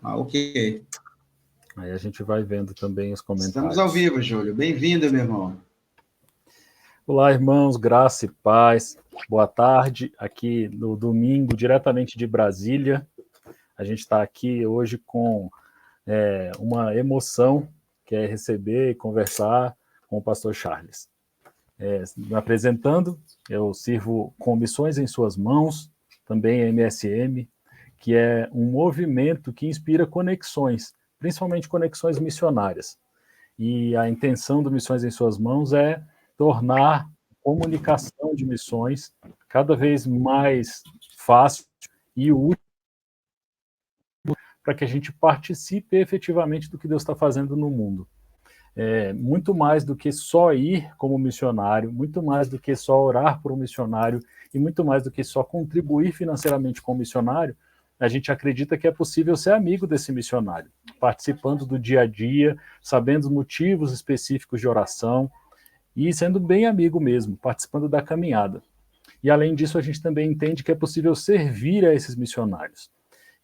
Ok. Aí a gente vai vendo também os comentários. Estamos ao vivo, Júlio. Bem-vindo, meu irmão. Olá, irmãos, graça e paz. Boa tarde, aqui no domingo, diretamente de Brasília. A gente está aqui hoje com uma emoção, que é receber e conversar com o pastor Charles. Me apresentando, eu sirvo com Missões em Suas Mãos, também MSM, que é um movimento que inspira conexões, principalmente conexões missionárias. E a intenção do Missões em Suas Mãos é tornar a comunicação de missões cada vez mais fácil e útil para que a gente participe efetivamente do que Deus está fazendo no mundo. Muito mais do que só ir como missionário, muito mais do que só orar por um missionário e muito mais do que só contribuir financeiramente com o missionário, a gente acredita que é possível ser amigo desse missionário, participando do dia a dia, sabendo os motivos específicos de oração e sendo bem amigo mesmo, participando da caminhada. E além disso, a gente também entende que é possível servir a esses missionários.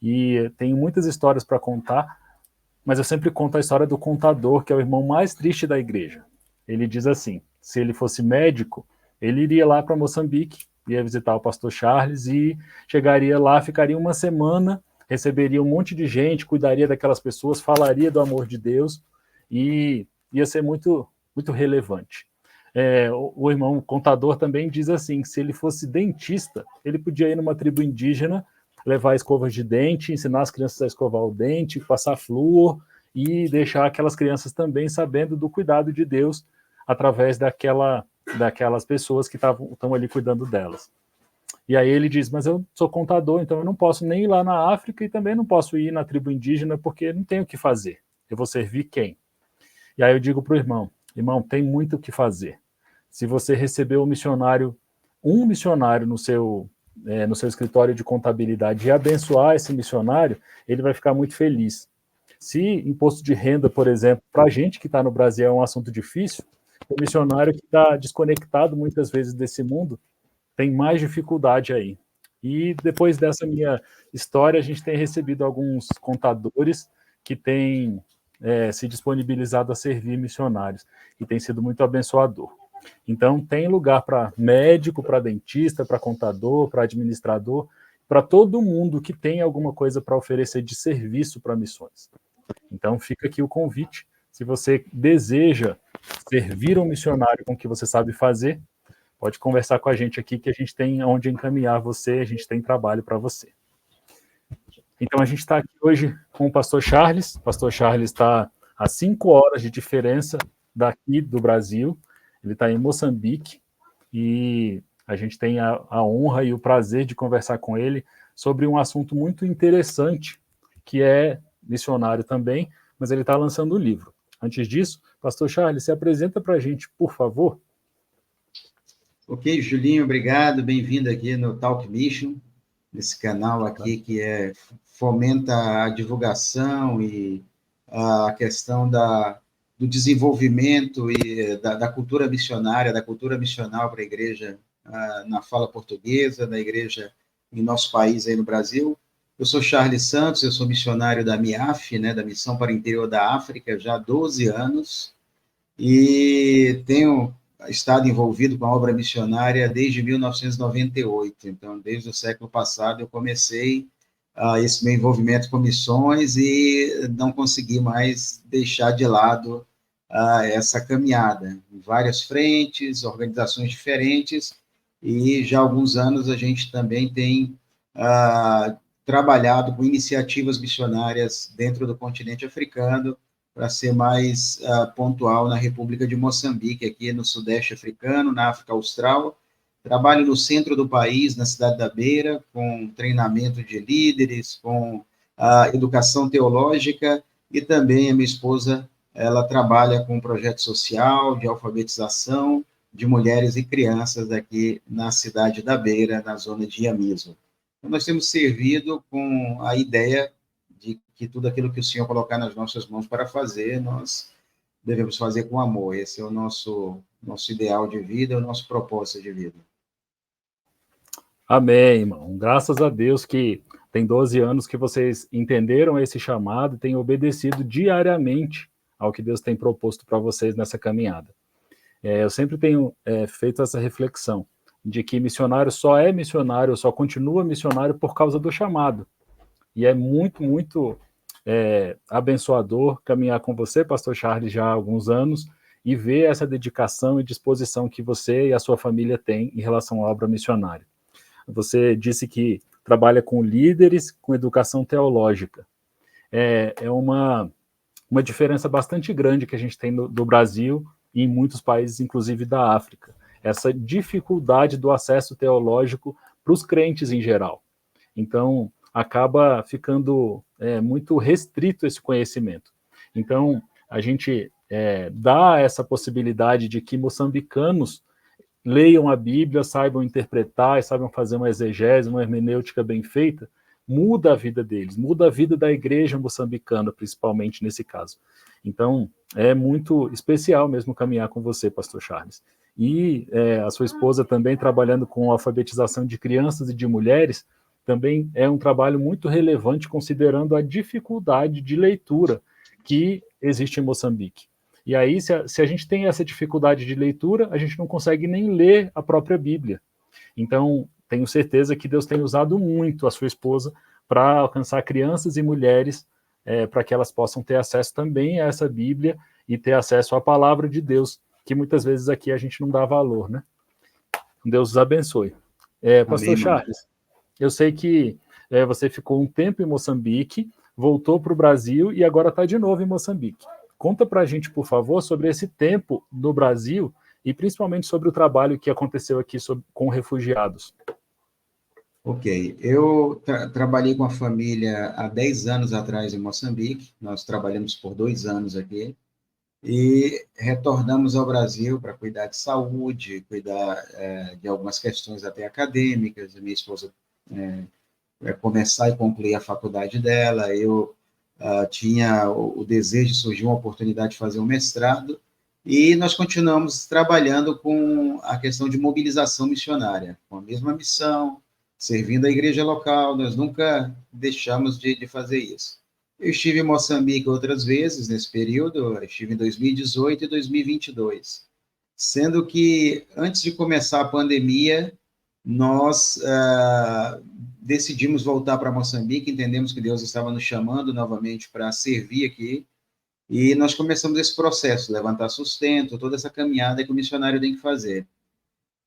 E tem muitas histórias para contar, mas eu sempre conto a história do contador, que é o irmão mais triste da igreja. Ele diz assim, se ele fosse médico, ele iria lá para Moçambique, ia visitar o pastor Charles e chegaria lá, ficaria uma semana, receberia um monte de gente, cuidaria daquelas pessoas, falaria do amor de Deus e ia ser muito, muito relevante. O irmão contador também diz assim, se ele fosse dentista, ele podia ir numa tribo indígena, levar escovas de dente, ensinar as crianças a escovar o dente, passar flúor e deixar aquelas crianças também sabendo do cuidado de Deus através daquelas pessoas que estão ali cuidando delas. E aí ele diz, mas eu sou contador, então eu não posso nem ir lá na África e também não posso ir na tribo indígena porque não tenho o que fazer. Eu vou servir quem? E aí eu digo para o irmão, tem muito o que fazer. Se você receber um missionário no seu escritório de contabilidade e abençoar esse missionário, ele vai ficar muito feliz. Se imposto de renda, por exemplo, para a gente que está no Brasil é um assunto difícil, o missionário que está desconectado muitas vezes desse mundo tem mais dificuldade aí. E depois dessa minha história, a gente tem recebido alguns contadores que têm se disponibilizado a servir missionários e tem sido muito abençoador. Então, tem lugar para médico, para dentista, para contador, para administrador, para todo mundo que tem alguma coisa para oferecer de serviço para missões. Então, fica aqui o convite. Se você deseja servir um missionário com o que você sabe fazer, pode conversar com a gente aqui, que a gente tem onde encaminhar você, a gente tem trabalho para você. Então, a gente está aqui hoje com o pastor Charles. O pastor Charles está a 5 horas de diferença daqui do Brasil. Ele está em Moçambique e a gente tem a honra e o prazer de conversar com ele sobre um assunto muito interessante, que é missionário também, mas ele está lançando um livro. Antes disso, pastor Charles, se apresenta para a gente, por favor. Ok, Julinho, obrigado. Bem-vindo aqui no Talk Mission, nesse canal aqui que fomenta a divulgação e a questão do desenvolvimento e da cultura missionária, da cultura missional para a igreja na fala portuguesa, da igreja em nosso país aí no Brasil. Eu sou Charles Santos, eu sou missionário da MIAF, né, da Missão para o Interior da África, já há 12 anos, e tenho estado envolvido com a obra missionária desde 1998. Então, desde o século passado, eu comecei esse meu envolvimento com missões e não consegui mais deixar de lado essa caminhada. Em várias frentes, organizações diferentes, e já há alguns anos a gente também tem trabalhado com iniciativas missionárias dentro do continente africano, para ser mais pontual, na República de Moçambique, aqui no Sudeste Africano, na África Austral. Trabalho no centro do país, na cidade da Beira, com treinamento de líderes, com educação teológica, e também a minha esposa, ela trabalha com um projeto social de alfabetização de mulheres e crianças aqui na cidade da Beira, na zona de Iamiso. Então, nós temos servido com a ideia de que tudo aquilo que o Senhor colocar nas nossas mãos para fazer, nós devemos fazer com amor. Esse é o nosso ideal de vida, o nosso propósito de vida. Amém, irmão. Graças a Deus que tem 12 anos que vocês entenderam esse chamado e têm obedecido diariamente ao que Deus tem proposto para vocês nessa caminhada. Eu sempre tenho feito essa reflexão de que missionário só é missionário, só continua missionário por causa do chamado. E é muito, muito abençoador caminhar com você, pastor Charles, já há alguns anos, e ver essa dedicação e disposição que você e a sua família têm em relação à obra missionária. Você disse que trabalha com líderes, com educação teológica. É uma diferença bastante grande que a gente tem do Brasil e em muitos países, inclusive da África. Essa dificuldade do acesso teológico para os crentes em geral. Então, acaba ficando muito restrito esse conhecimento. Então, a gente dá essa possibilidade de que moçambicanos leiam a Bíblia, saibam interpretar e saibam fazer uma exegese, uma hermenêutica bem feita, muda a vida deles, muda a vida da igreja moçambicana, principalmente nesse caso. Então, é muito especial mesmo caminhar com você, pastor Charles. E a sua esposa também trabalhando com alfabetização de crianças e de mulheres, também é um trabalho muito relevante, considerando a dificuldade de leitura que existe em Moçambique. E aí, se a gente tem essa dificuldade de leitura, a gente não consegue nem ler a própria Bíblia. Então, tenho certeza que Deus tem usado muito a sua esposa para alcançar crianças e mulheres, para que elas possam ter acesso também a essa Bíblia e ter acesso à palavra de Deus, que muitas vezes aqui a gente não dá valor, né? Deus os abençoe. Pastor Charles, eu sei que você ficou um tempo em Moçambique, voltou para o Brasil e agora está de novo em Moçambique. Conta para a gente, por favor, sobre esse tempo no Brasil e principalmente sobre o trabalho que aconteceu aqui com refugiados. Ok, eu trabalhei com a família há 10 anos atrás em Moçambique, nós trabalhamos por 2 anos aqui, e retornamos ao Brasil para cuidar de saúde, cuidar de algumas questões até acadêmicas. Minha esposa começar e concluir a faculdade dela, eu tinha o desejo de surgir uma oportunidade de fazer um mestrado, e nós continuamos trabalhando com a questão de mobilização missionária, com a mesma missão, servindo a igreja local, nós nunca deixamos de fazer isso. Eu estive em Moçambique outras vezes nesse período, estive em 2018 e 2022, sendo que, antes de começar a pandemia, nós decidimos voltar para Moçambique, entendemos que Deus estava nos chamando novamente para servir aqui, e nós começamos esse processo, levantar sustento, toda essa caminhada que o missionário tem que fazer.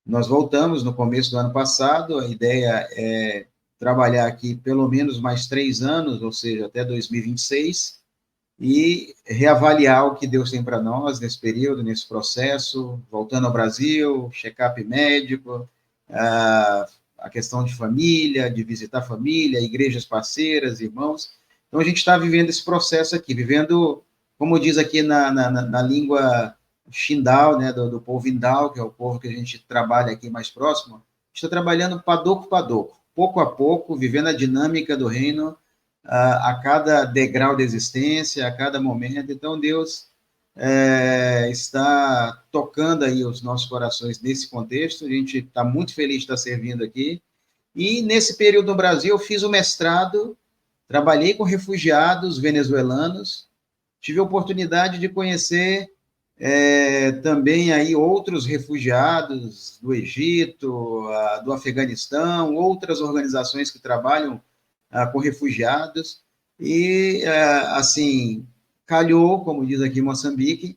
Nós voltamos no começo do ano passado, a ideia é trabalhar aqui pelo menos mais 3 anos, ou seja, até 2026, e reavaliar o que Deus tem para nós nesse período, nesse processo, voltando ao Brasil, check-up médico, a questão de família, de visitar a família, igrejas parceiras, irmãos. Então, a gente está vivendo esse processo aqui, vivendo, como diz aqui na língua Xindal, né, do povo Indal, que é o povo que a gente trabalha aqui mais próximo, a gente está trabalhando padoco, pouco a pouco, vivendo a dinâmica do reino, a cada degrau de existência, a cada momento. Então, Deus está tocando aí os nossos corações nesse contexto, a gente está muito feliz de estar servindo aqui, e nesse período no Brasil eu fiz o mestrado, trabalhei com refugiados venezuelanos, tive a oportunidade de conhecer também aí outros refugiados do Egito, do Afeganistão, outras organizações que trabalham com refugiados, e, assim, calhou, como diz aqui em Moçambique,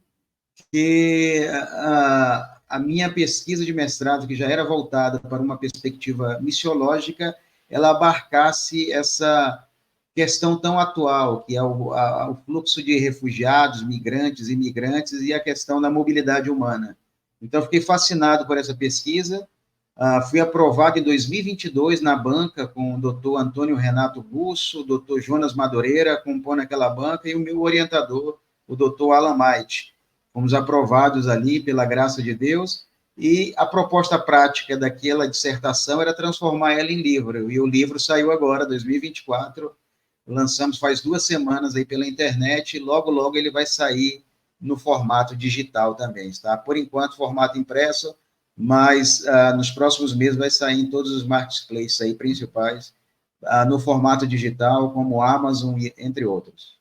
que a minha pesquisa de mestrado, que já era voltada para uma perspectiva missiológica, ela abarcasse essa questão tão atual, que é o fluxo de refugiados, migrantes, imigrantes, e a questão da mobilidade humana. Então, fiquei fascinado por essa pesquisa, fui aprovado em 2022 na banca com o doutor Antônio Renato Russo, o doutor Jonas Madureira, compondo aquela banca, e o meu orientador, o doutor Alan Maite. Fomos aprovados ali pela graça de Deus, e a proposta prática daquela dissertação era transformar ela em livro, e o livro saiu agora, 2024, lançamos faz 2 semanas aí pela internet, e logo, logo ele vai sair no formato digital também, tá? Por enquanto, formato impresso, mas nos próximos meses vai sair em todos os marketplaces aí principais, no formato digital, como Amazon, entre outros.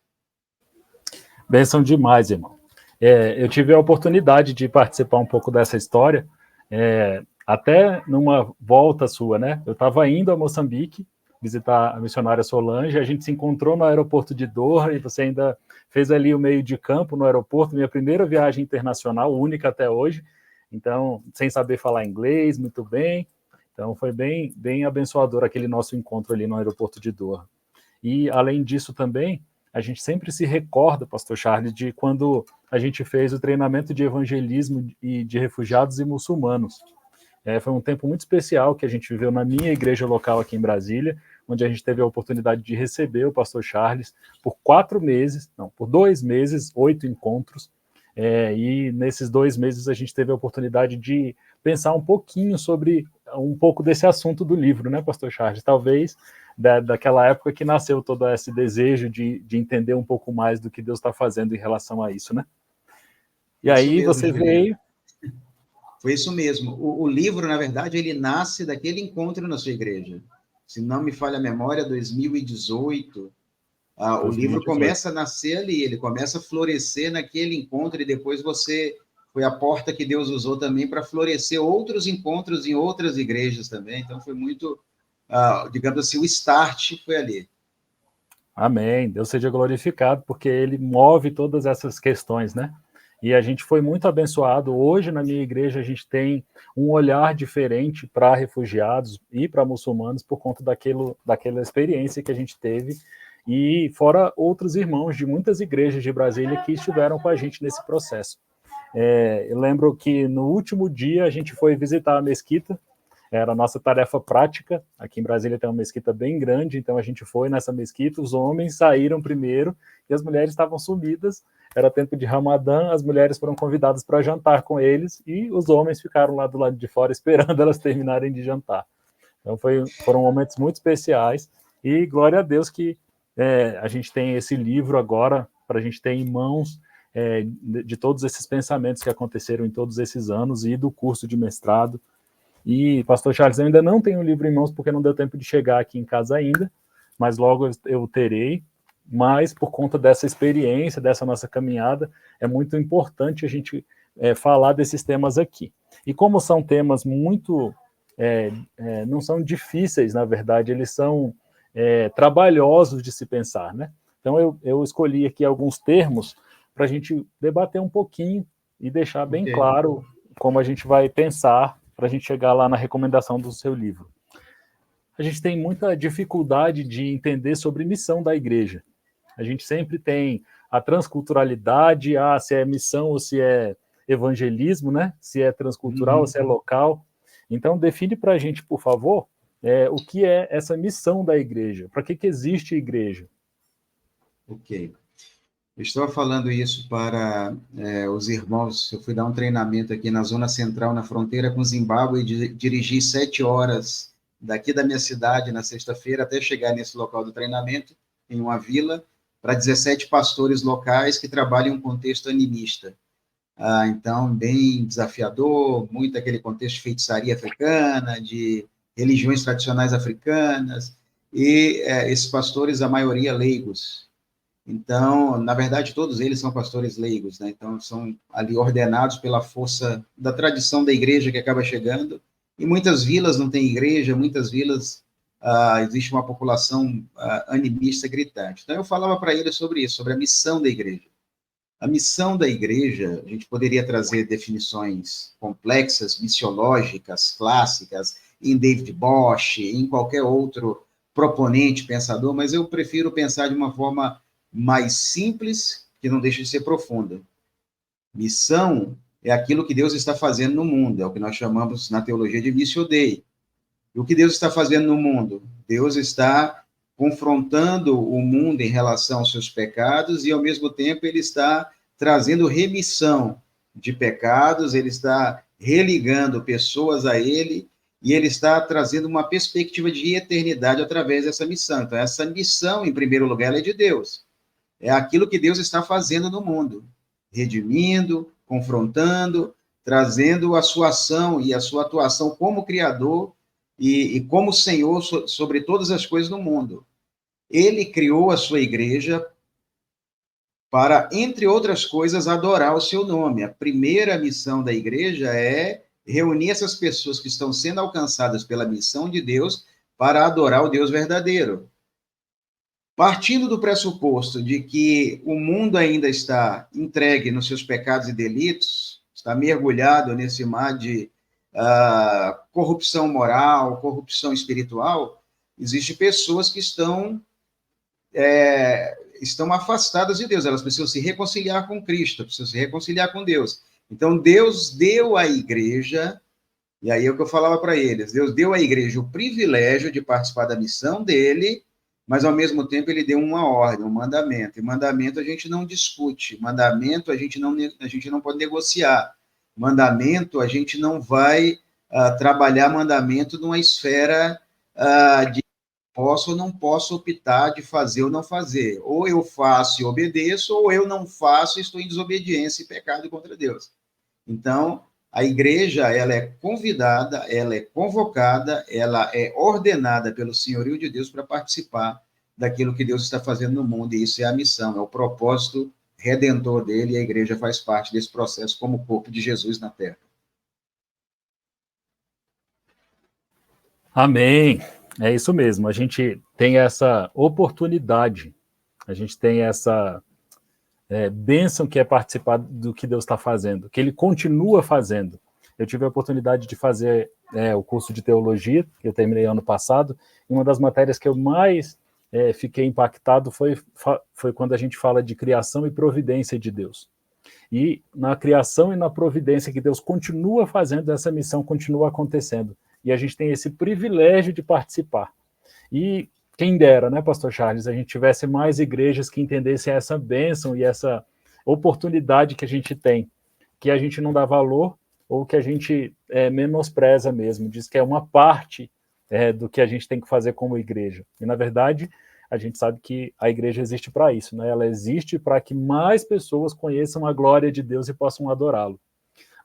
Bênção demais, irmão. Eu tive a oportunidade de participar um pouco dessa história, até numa volta sua, né? Eu estava indo a Moçambique visitar a missionária Solange, a gente se encontrou no aeroporto de Doha e você ainda fez ali o meio de campo no aeroporto, minha primeira viagem internacional, única até hoje, então, sem saber falar inglês, muito bem, então foi bem, bem abençoador aquele nosso encontro ali no aeroporto de Doha. E, além disso também, a gente sempre se recorda, pastor Charles, de quando a gente fez o treinamento de evangelismo e de refugiados e muçulmanos. Foi um tempo muito especial que a gente viveu na minha igreja local aqui em Brasília, onde a gente teve a oportunidade de receber o pastor Charles por 2 meses, 8 encontros, e nesses 2 meses a gente teve a oportunidade de pensar um pouquinho sobre um pouco desse assunto do livro, né, pastor Charles? Talvez daquela época que nasceu todo esse desejo de entender um pouco mais do que Deus está fazendo em relação a isso, né? E Isso aí mesmo, você Juliano. veio... Foi isso mesmo. O livro, na verdade, ele nasce daquele encontro na sua igreja. Se não me falha a memória, 2018, o livro começa a nascer ali, ele começa a florescer naquele encontro e depois foi a porta que Deus usou também para florescer outros encontros em outras igrejas também. Então, foi muito, digamos assim, o start foi ali. Amém. Deus seja glorificado, porque ele move todas essas questões, né? E a gente foi muito abençoado. Hoje, na minha igreja, a gente tem um olhar diferente para refugiados e para muçulmanos por conta daquela experiência que a gente teve. E fora outros irmãos de muitas igrejas de Brasília que estiveram com a gente nesse processo. Eu lembro que no último dia a gente foi visitar a mesquita. Era a nossa tarefa prática. Aqui em Brasília tem uma mesquita bem grande, então a gente foi nessa mesquita, os homens saíram primeiro e as mulheres estavam sumidas. Era tempo de Ramadã, as mulheres foram convidadas para jantar com eles e os homens ficaram lá do lado de fora esperando elas terminarem de jantar. Então foram momentos muito especiais e glória a Deus que a gente tem esse livro agora para a gente ter em mãos de todos esses pensamentos que aconteceram em todos esses anos e do curso de mestrado. E, pastor Charles, eu ainda não tenho o livro em mãos porque não deu tempo de chegar aqui em casa ainda, mas logo eu terei. Mas, por conta dessa experiência, dessa nossa caminhada, é muito importante a gente falar desses temas aqui. E como são temas muito... não são difíceis, na verdade, eles são trabalhosos de se pensar, né? Então, eu escolhi aqui alguns termos para a gente debater um pouquinho e deixar bem claro como a gente vai pensar para a gente chegar lá na recomendação do seu livro. A gente tem muita dificuldade de entender sobre missão da igreja. A gente sempre tem a transculturalidade, se é missão ou se é evangelismo, né? Se é transcultural ou se é local. Então, define para a gente, por favor, o que é essa missão da igreja. Para que existe igreja? Ok. Eu estava falando isso para os irmãos. Eu fui dar um treinamento aqui na Zona Central, na fronteira com Zimbábue, e dirigi 7 horas daqui da minha cidade, na sexta-feira, até chegar nesse local do treinamento, em uma vila, para 17 pastores locais que trabalham em um contexto animista. Então, bem desafiador, muito aquele contexto de feitiçaria africana, de religiões tradicionais africanas, e esses pastores, a maioria leigos. Então, na verdade, todos eles são pastores leigos, né? Então, são ali ordenados pela força da tradição da igreja que acaba chegando. E muitas vilas não têm igreja, muitas vilas existe uma população animista gritante. Então, eu falava para eles sobre isso, sobre a missão da igreja. A missão da igreja, a gente poderia trazer definições complexas, missiológicas, clássicas, em David Bosch, em qualquer outro proponente, pensador, mas eu prefiro pensar de uma forma mais simples, que não deixa de ser profunda. Missão é aquilo que Deus está fazendo no mundo, é o que nós chamamos na teologia de missio Dei. E o que Deus está fazendo no mundo? Deus está confrontando o mundo em relação aos seus pecados e, ao mesmo tempo, ele está trazendo remissão de pecados, ele está religando pessoas a ele e ele está trazendo uma perspectiva de eternidade através dessa missão. Então, essa missão, em primeiro lugar, ela é de Deus. É aquilo que Deus está fazendo no mundo, redimindo, confrontando, trazendo a sua ação e a sua atuação como Criador e como Senhor sobre todas as coisas no mundo. Ele criou a sua igreja para, entre outras coisas, adorar o seu nome. A primeira missão da igreja é reunir essas pessoas que estão sendo alcançadas pela missão de Deus para adorar o Deus verdadeiro. Partindo do pressuposto de que o mundo ainda está entregue nos seus pecados e delitos, está mergulhado nesse mar de corrupção moral, corrupção espiritual, existem pessoas que estão afastadas de Deus, elas precisam se reconciliar com Cristo, precisam se reconciliar com Deus. Então, Deus deu à igreja, e aí é o que eu falava para eles, Deus deu à igreja o privilégio de participar da missão dele, mas, ao mesmo tempo, ele deu uma ordem, um mandamento. E mandamento a gente não discute. Mandamento a gente não pode negociar. Mandamento a gente não vai trabalhar mandamento numa esfera de posso ou não posso optar de fazer ou não fazer. Ou eu faço e obedeço, ou eu não faço e estou em desobediência e pecado contra Deus. Então, a igreja, ela é convidada, ela é convocada, ela é ordenada pelo senhorio de Deus para participar daquilo que Deus está fazendo no mundo, e isso é a missão, é o propósito redentor dele, e a igreja faz parte desse processo como corpo de Jesus na terra. Amém. É isso mesmo, a gente tem essa oportunidade, a gente tem essa bênção que é participar do que Deus está fazendo, que ele continua fazendo. Eu tive a oportunidade de fazer o curso de teologia, que eu terminei ano passado, e uma das matérias que eu mais fiquei impactado foi quando a gente fala de criação e providência de Deus. E na criação e na providência que Deus continua fazendo, essa missão continua acontecendo. E a gente tem esse privilégio de participar. E quem dera, né, Pastor Charles, a gente tivesse mais igrejas que entendessem essa bênção e essa oportunidade que a gente tem, que a gente não dá valor ou que a gente menospreza mesmo, diz que é uma parte do que a gente tem que fazer como igreja. E, na verdade, a gente sabe que a igreja existe para isso, né? Ela existe para que mais pessoas conheçam a glória de Deus e possam adorá-lo.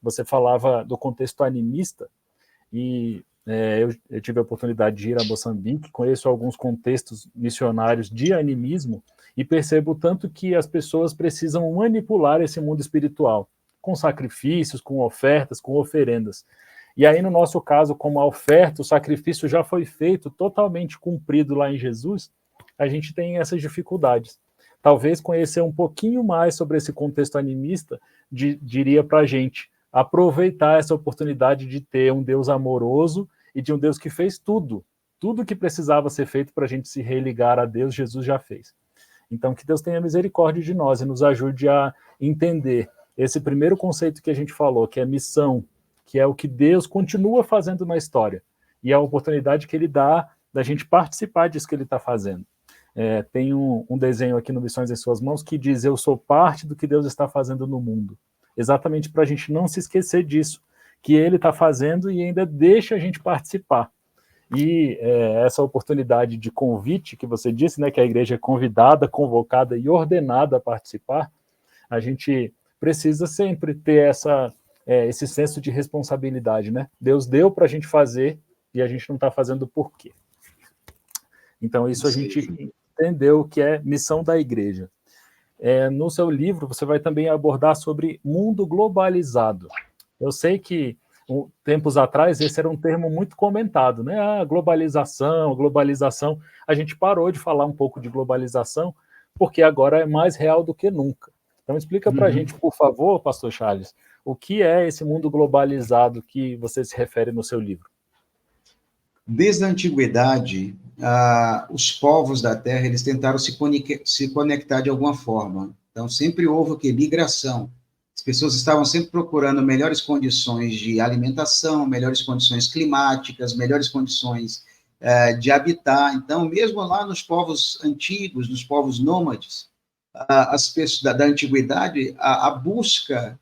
Você falava do contexto animista, e eu tive a oportunidade de ir a Moçambique, conheço alguns contextos missionários de animismo e percebo tanto que as pessoas precisam manipular esse mundo espiritual, com sacrifícios, com ofertas, com oferendas. E aí, no nosso caso, como a oferta, o sacrifício já foi feito, totalmente cumprido lá em Jesus, a gente tem essas dificuldades. Talvez conhecer um pouquinho mais sobre esse contexto animista diria para a gente aproveitar essa oportunidade de ter um Deus amoroso e de um Deus que fez tudo que precisava ser feito para a gente se religar a Deus, Jesus já fez. Então, que Deus tenha misericórdia de nós e nos ajude a entender esse primeiro conceito que a gente falou, que é missão, que é o que Deus continua fazendo na história, e a oportunidade que ele dá da gente participar disso que ele está fazendo. Tem um desenho aqui no Missões em Suas Mãos que diz: eu sou parte do que Deus está fazendo no mundo. Exatamente para a gente não se esquecer disso, que ele está fazendo e ainda deixa a gente participar. E essa oportunidade de convite que você disse, né, que a igreja é convidada, convocada e ordenada a participar, a gente precisa sempre ter esse senso de responsabilidade, né? Deus deu para a gente fazer e a gente não está fazendo por quê. Então isso a gente entendeu que é missão da igreja. No seu livro, você vai também abordar sobre mundo globalizado. Eu sei que, tempos atrás, esse era um termo muito comentado, né? Globalização. A gente parou de falar um pouco de globalização, porque agora é mais real do que nunca. Então, explica para a gente, por favor, Pastor Charles, o que é esse mundo globalizado que você se refere no seu livro? Desde a antiguidade, os povos da Terra eles tentaram se conectar de alguma forma. Então, sempre houve o quê? Migração. As pessoas estavam sempre procurando melhores condições de alimentação, melhores condições climáticas, melhores condições de habitar. Então, mesmo lá nos povos antigos, nos povos nômades, as pessoas da antiguidade, a busca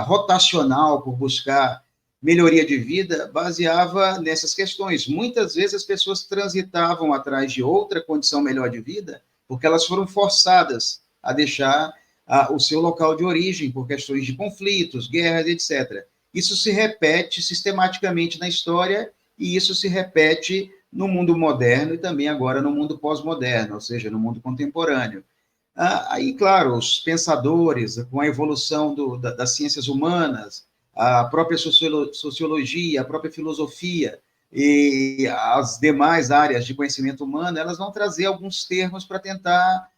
rotacional por buscar melhoria de vida baseava nessas questões. Muitas vezes as pessoas transitavam atrás de outra condição melhor de vida porque elas foram forçadas a deixar o seu local de origem por questões de conflitos, guerras, etc. Isso se repete sistematicamente na história e isso se repete no mundo moderno e também agora no mundo pós-moderno, ou seja, no mundo contemporâneo. Aí, claro, os pensadores, com a evolução das ciências humanas, a própria sociologia, a própria filosofia e as demais áreas de conhecimento humano, elas vão trazer alguns termos para tentar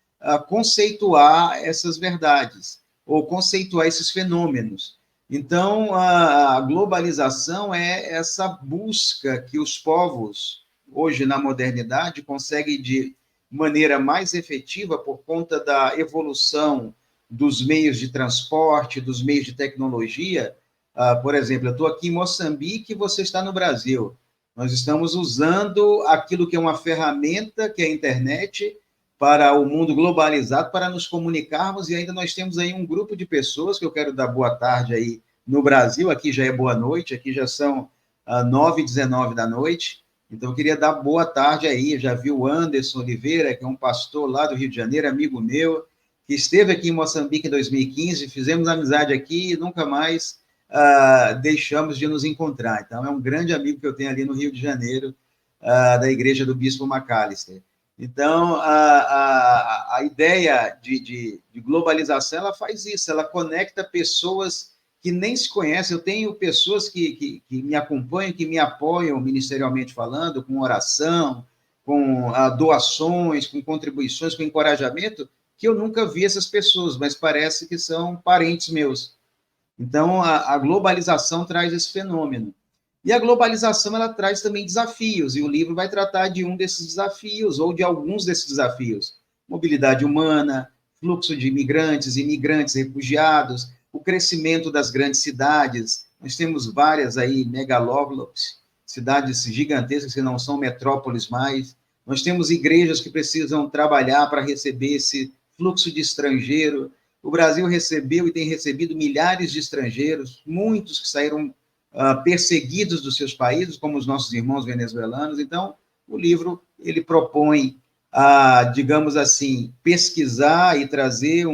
conceituar essas verdades, ou conceituar esses fenômenos. Então, a globalização é essa busca que os povos, hoje na modernidade, conseguem de maneira mais efetiva por conta da evolução dos meios de transporte, dos meios de tecnologia. Por exemplo, eu estou aqui em Moçambique e você está no Brasil. Nós estamos usando aquilo que é uma ferramenta, que é a internet, para o mundo globalizado, para nos comunicarmos, e ainda nós temos aí um grupo de pessoas, que eu quero dar boa tarde aí no Brasil, aqui já é boa noite, aqui já são 9h19 da noite, então eu queria dar boa tarde aí, eu já vi o Anderson Oliveira, que é um pastor lá do Rio de Janeiro, amigo meu, que esteve aqui em Moçambique em 2015, fizemos amizade aqui e nunca mais deixamos de nos encontrar. Então, é um grande amigo que eu tenho ali no Rio de Janeiro, da Igreja do Bispo Macalister. Então, a ideia de globalização, ela faz isso, ela conecta pessoas que nem se conhecem. Eu tenho pessoas que me acompanham, que me apoiam ministerialmente falando, com oração, com doações, com contribuições, com encorajamento, que eu nunca vi essas pessoas, mas parece que são parentes meus. Então, a globalização traz esse fenômeno. E a globalização, ela traz também desafios, e o livro vai tratar de um desses desafios, ou de alguns desses desafios. Mobilidade humana, fluxo de imigrantes, refugiados, o crescimento das grandes cidades. Nós temos várias aí, megalópolis, cidades gigantescas que não são metrópoles mais. Nós temos igrejas que precisam trabalhar para receber esse fluxo de estrangeiro. O Brasil recebeu e tem recebido milhares de estrangeiros, muitos que saíram perseguidos dos seus países, como os nossos irmãos venezuelanos. Então, o livro ele propõe digamos assim, pesquisar e trazer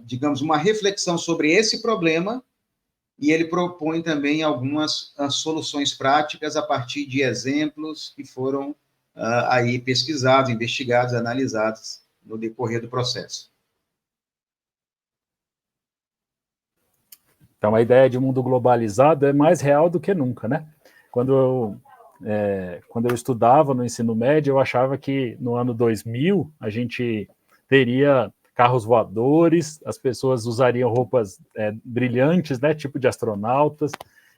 digamos, uma reflexão sobre esse problema, e ele propõe também algumas soluções práticas a partir de exemplos que foram aí pesquisados, investigados, analisados no decorrer do processo. Então, a ideia de mundo globalizado é mais real do que nunca, né? Quando eu estudava no ensino médio, eu achava que no ano 2000 a gente teria carros voadores, as pessoas usariam roupas brilhantes, né, tipo de astronautas,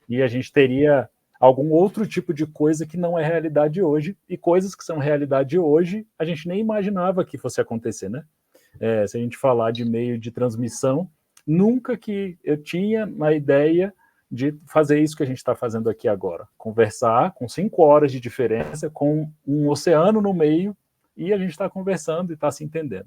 e a gente teria algum outro tipo de coisa que não é realidade hoje, e coisas que são realidade hoje, a gente nem imaginava que fosse acontecer, né? Se a gente falar de meio de transmissão, nunca que eu tinha uma ideia de fazer isso que a gente está fazendo aqui agora. Conversar com 5 horas de diferença, com um oceano no meio, e a gente está conversando e está se entendendo.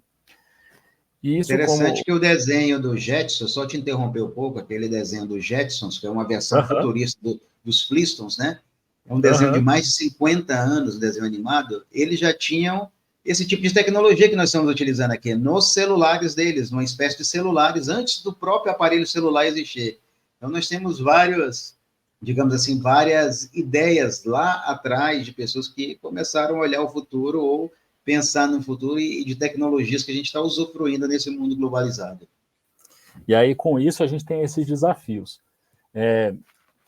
Isso interessante que o desenho do Jetson, só te interromper um pouco, aquele desenho do Jetsons, que é uma versão futurista dos Flintstones, né? É um desenho de mais de 50 anos, o desenho animado. Eles já tinham esse tipo de tecnologia que nós estamos utilizando aqui, nos celulares deles, numa espécie de celulares, antes do próprio aparelho celular existir. Então, nós temos digamos assim, várias ideias lá atrás de pessoas que começaram a olhar o futuro ou pensar no futuro e de tecnologias que a gente está usufruindo nesse mundo globalizado. E aí, com isso, a gente tem esses desafios.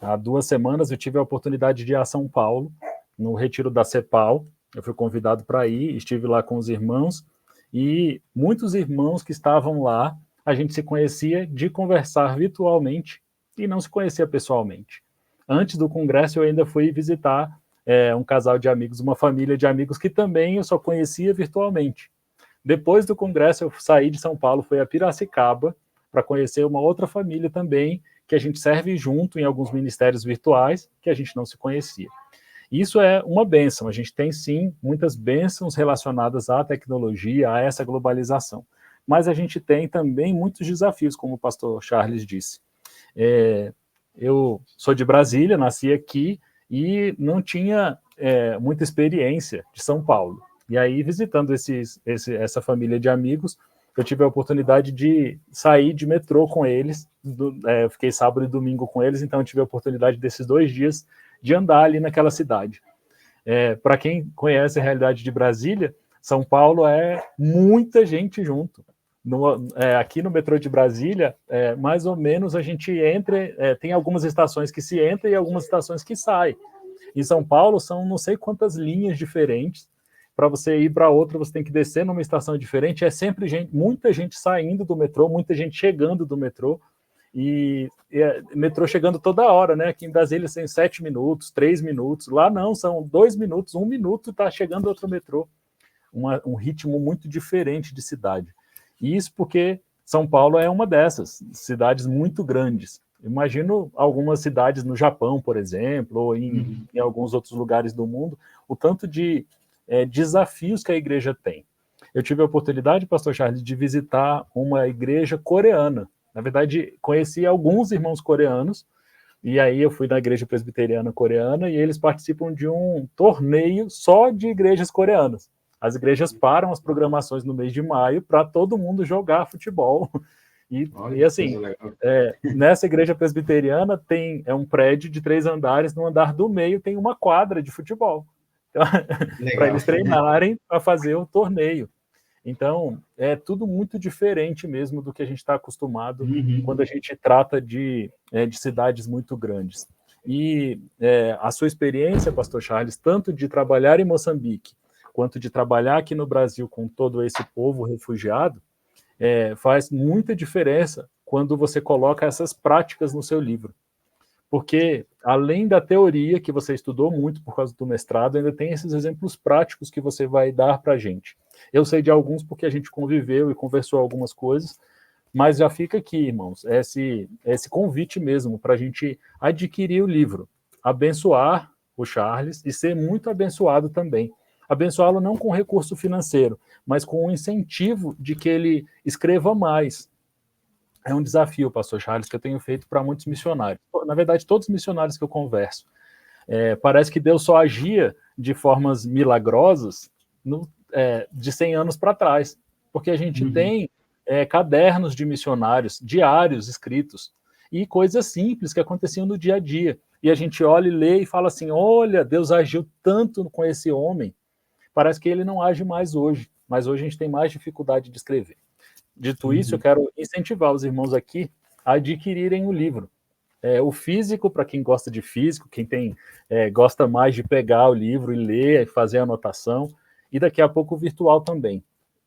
Há 2 semanas eu tive a oportunidade de ir a São Paulo, no retiro da CEPAL. Eu fui convidado para ir, estive lá com os irmãos, e muitos irmãos que estavam lá, a gente se conhecia de conversar virtualmente e não se conhecia pessoalmente. Antes do congresso, eu ainda fui visitar um casal de amigos, uma família de amigos que também eu só conhecia virtualmente. Depois do congresso, eu saí de São Paulo, fui a Piracicaba para conhecer uma outra família também, que a gente serve junto em alguns ministérios virtuais, que a gente não se conhecia. Isso é uma bênção, a gente tem sim muitas bênçãos relacionadas à tecnologia, a essa globalização. Mas a gente tem também muitos desafios, como o pastor Charles disse. Eu sou de Brasília, nasci aqui, e não tinha muita experiência de São Paulo. E aí, visitando essa família de amigos, eu tive a oportunidade de sair de metrô com eles, eu fiquei sábado e domingo com eles, então eu tive a oportunidade desses 2 dias de andar ali naquela cidade. Para quem conhece a realidade de Brasília, São Paulo é muita gente junto. Aqui no metrô de Brasília, mais ou menos a gente entra, tem algumas estações que se entra e algumas estações que sai. Em São Paulo são não sei quantas linhas diferentes. Para você ir para outra, você tem que descer numa estação diferente. É sempre muita gente saindo do metrô, muita gente chegando do metrô. E metrô chegando toda hora, né? Aqui em Brasília tem 7 minutos, 3 minutos. Lá não, são 2 minutos, 1 minuto está chegando outro metrô. Um ritmo muito diferente de cidade. E isso porque São Paulo é uma dessas cidades muito grandes. Imagino algumas cidades no Japão, por exemplo, ou em alguns outros lugares do mundo, o tanto de desafios que a igreja tem. Eu tive a oportunidade, pastor Charles, de visitar uma igreja coreana. Na verdade, conheci alguns irmãos coreanos, e aí eu fui na igreja presbiteriana coreana, e eles participam de um torneio só de igrejas coreanas. As igrejas param as programações no mês de maio para todo mundo jogar futebol. E assim, nessa igreja presbiteriana tem um prédio de 3 andares, no andar do meio tem uma quadra de futebol. Então, para eles treinarem para fazer o torneio. Então, é tudo muito diferente mesmo do que a gente está acostumado quando a gente trata de cidades muito grandes. E a sua experiência, pastor Charles, tanto de trabalhar em Moçambique, quanto de trabalhar aqui no Brasil com todo esse povo refugiado, faz muita diferença quando você coloca essas práticas no seu livro. Porque, além da teoria, que você estudou muito por causa do mestrado, ainda tem esses exemplos práticos que você vai dar para a gente. Eu sei de alguns porque a gente conviveu e conversou algumas coisas, mas já fica aqui, irmãos, esse convite mesmo para a gente adquirir o livro, abençoar o Charles e ser muito abençoado também. Abençoá-lo não com recurso financeiro, mas com o incentivo de que ele escreva mais. É um desafio, pastor Charles, que eu tenho feito para muitos missionários. Na verdade, todos os missionários que eu converso. Parece que Deus só agia de formas milagrosas de 100 anos para trás. Porque a gente tem cadernos de missionários, diários escritos, e coisas simples que aconteciam no dia a dia. E a gente olha e lê e fala assim, olha, Deus agiu tanto com esse homem, parece que ele não age mais hoje, mas hoje a gente tem mais dificuldade de escrever. Dito isso, eu quero incentivar os irmãos aqui a adquirirem o livro. O físico, para quem gosta de físico, quem gosta mais de pegar o livro e ler, fazer a anotação, e daqui a pouco o virtual também.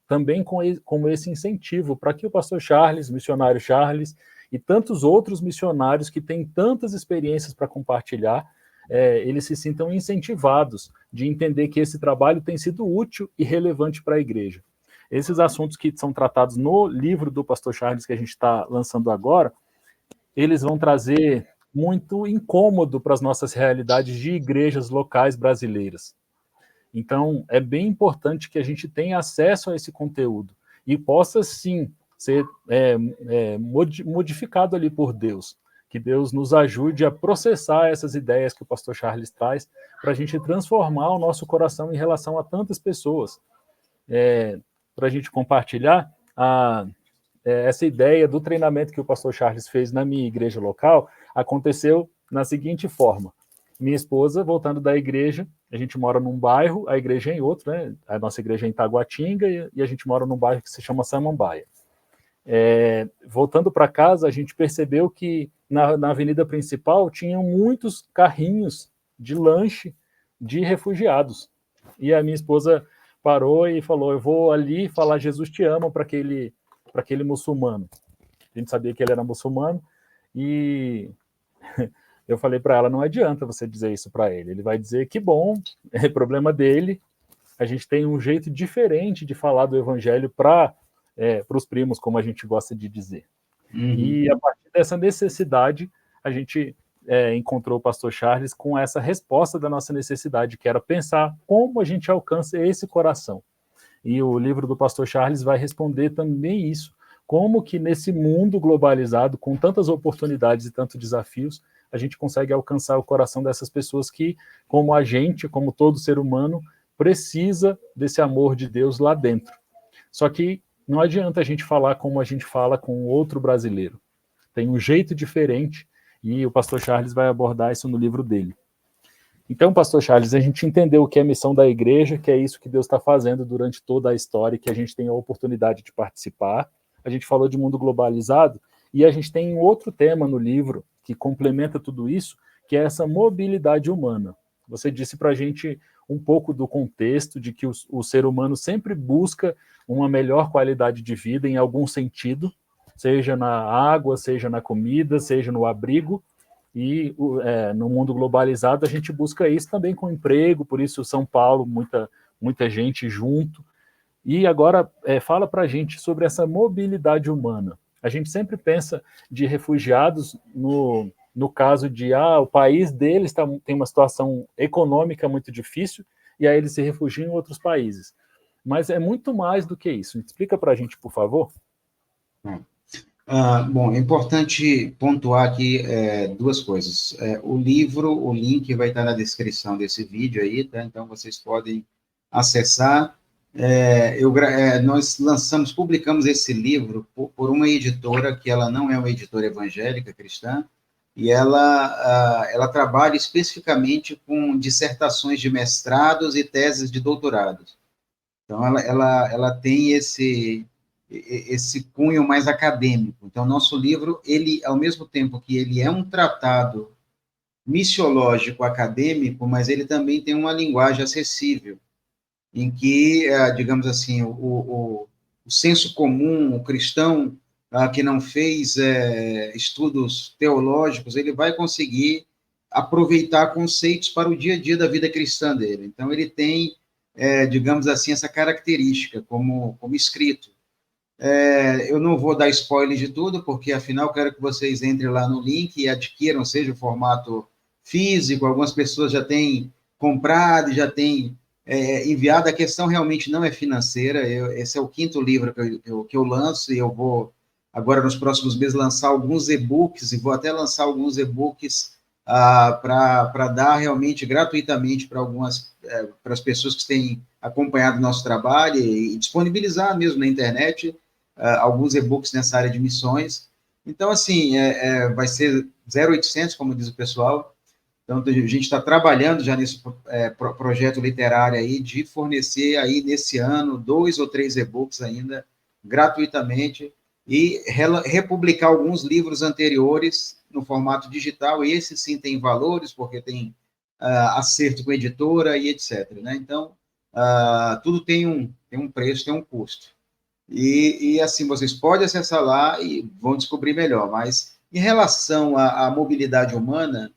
Também como esse incentivo para que o pastor Charles, missionário Charles, e tantos outros missionários que têm tantas experiências para compartilhar, eles se sintam incentivados de entender que esse trabalho tem sido útil e relevante para a igreja. Esses assuntos que são tratados no livro do pastor Charles, que a gente está lançando agora, eles vão trazer muito incômodo para as nossas realidades de igrejas locais brasileiras. Então, é bem importante que a gente tenha acesso a esse conteúdo e possa, sim, ser modificado ali por Deus. Que Deus nos ajude a processar essas ideias que o pastor Charles traz para a gente transformar o nosso coração em relação a tantas pessoas. Para a gente compartilhar essa ideia do treinamento que o pastor Charles fez na minha igreja local, aconteceu na seguinte forma. Minha esposa, voltando da igreja, a gente mora num bairro, a igreja é em outro, né? A nossa igreja é em Taguatinga e a gente mora num bairro que se chama Samambaia. Voltando para casa, a gente percebeu que na avenida principal tinham muitos carrinhos de lanche de refugiados. E a minha esposa parou e falou, eu vou ali falar Jesus te ama para aquele muçulmano. A gente sabia que ele era muçulmano e eu falei para ela, não adianta você dizer isso para ele. Ele vai dizer que bom, é problema dele. A gente tem um jeito diferente de falar do evangelho para os primos, como a gente gosta de dizer. E a partir dessa necessidade, a gente encontrou o pastor Charles com essa resposta da nossa necessidade, que era pensar como a gente alcança esse coração. E o livro do pastor Charles vai responder também isso, como que nesse mundo globalizado, com tantas oportunidades e tantos desafios, a gente consegue alcançar o coração dessas pessoas que, como a gente, como todo ser humano, precisa desse amor de Deus lá dentro. Só que não adianta a gente falar como a gente fala com outro brasileiro. Tem um jeito diferente, e o pastor Charles vai abordar isso no livro dele. Então, pastor Charles, a gente entendeu o que é a missão da igreja, que é isso que Deus está fazendo durante toda a história, que a gente tem a oportunidade de participar. A gente falou de mundo globalizado, e a gente tem um outro tema no livro que complementa tudo isso, que é essa mobilidade humana. Você disse para a gente um pouco do contexto de que o ser humano sempre busca uma melhor qualidade de vida em algum sentido, seja na água, seja na comida, seja no abrigo, e no mundo globalizado a gente busca isso também com emprego, por isso São Paulo, muita gente junto. E agora fala para a gente sobre essa mobilidade humana. A gente sempre pensa de refugiados no caso de o país deles tem uma situação econômica muito difícil, e aí eles se refugiam em outros países. Mas é muito mais do que isso. Explica para a gente, por favor. Bom, é importante pontuar aqui duas coisas. O livro, o link vai estar na descrição desse vídeo aí, tá? Então vocês podem acessar. Nós publicamos esse livro por uma editora que ela não é uma editora evangélica cristã, e ela trabalha especificamente com dissertações de mestrados e teses de doutorados. Então, ela tem esse cunho mais acadêmico. Então, nosso livro, ele, ao mesmo tempo que ele é um tratado missiológico acadêmico, mas ele também tem uma linguagem acessível, em que, digamos assim, o senso comum, o cristão que não fez estudos teológicos, ele vai conseguir aproveitar conceitos para o dia a dia da vida cristã dele. Então, ele tem, digamos assim, essa característica como escrito. Eu não vou dar spoiler de tudo, porque, afinal, quero que vocês entrem lá no link e adquiram, seja o formato físico, algumas pessoas já têm comprado, já têm enviado. A questão realmente não é financeira. Esse é o 5º livro que eu lanço, e eu vou, agora, nos próximos meses, lançar alguns e-books, e vou até lançar alguns e-books para dar realmente gratuitamente para as pessoas que têm acompanhado o nosso trabalho, e disponibilizar mesmo na internet alguns e-books nessa área de missões. Então, assim, vai ser 0800, como diz o pessoal. Então, a gente está trabalhando já nesse projeto literário aí, de fornecer aí nesse ano 2 ou 3 e-books ainda, gratuitamente, e republicar alguns livros anteriores no formato digital. Esse sim tem valores, porque tem acerto com a editora e etc. Né? Então, tudo tem um preço, tem um custo. E assim, vocês podem acessar lá e vão descobrir melhor. Mas, em relação à mobilidade humana,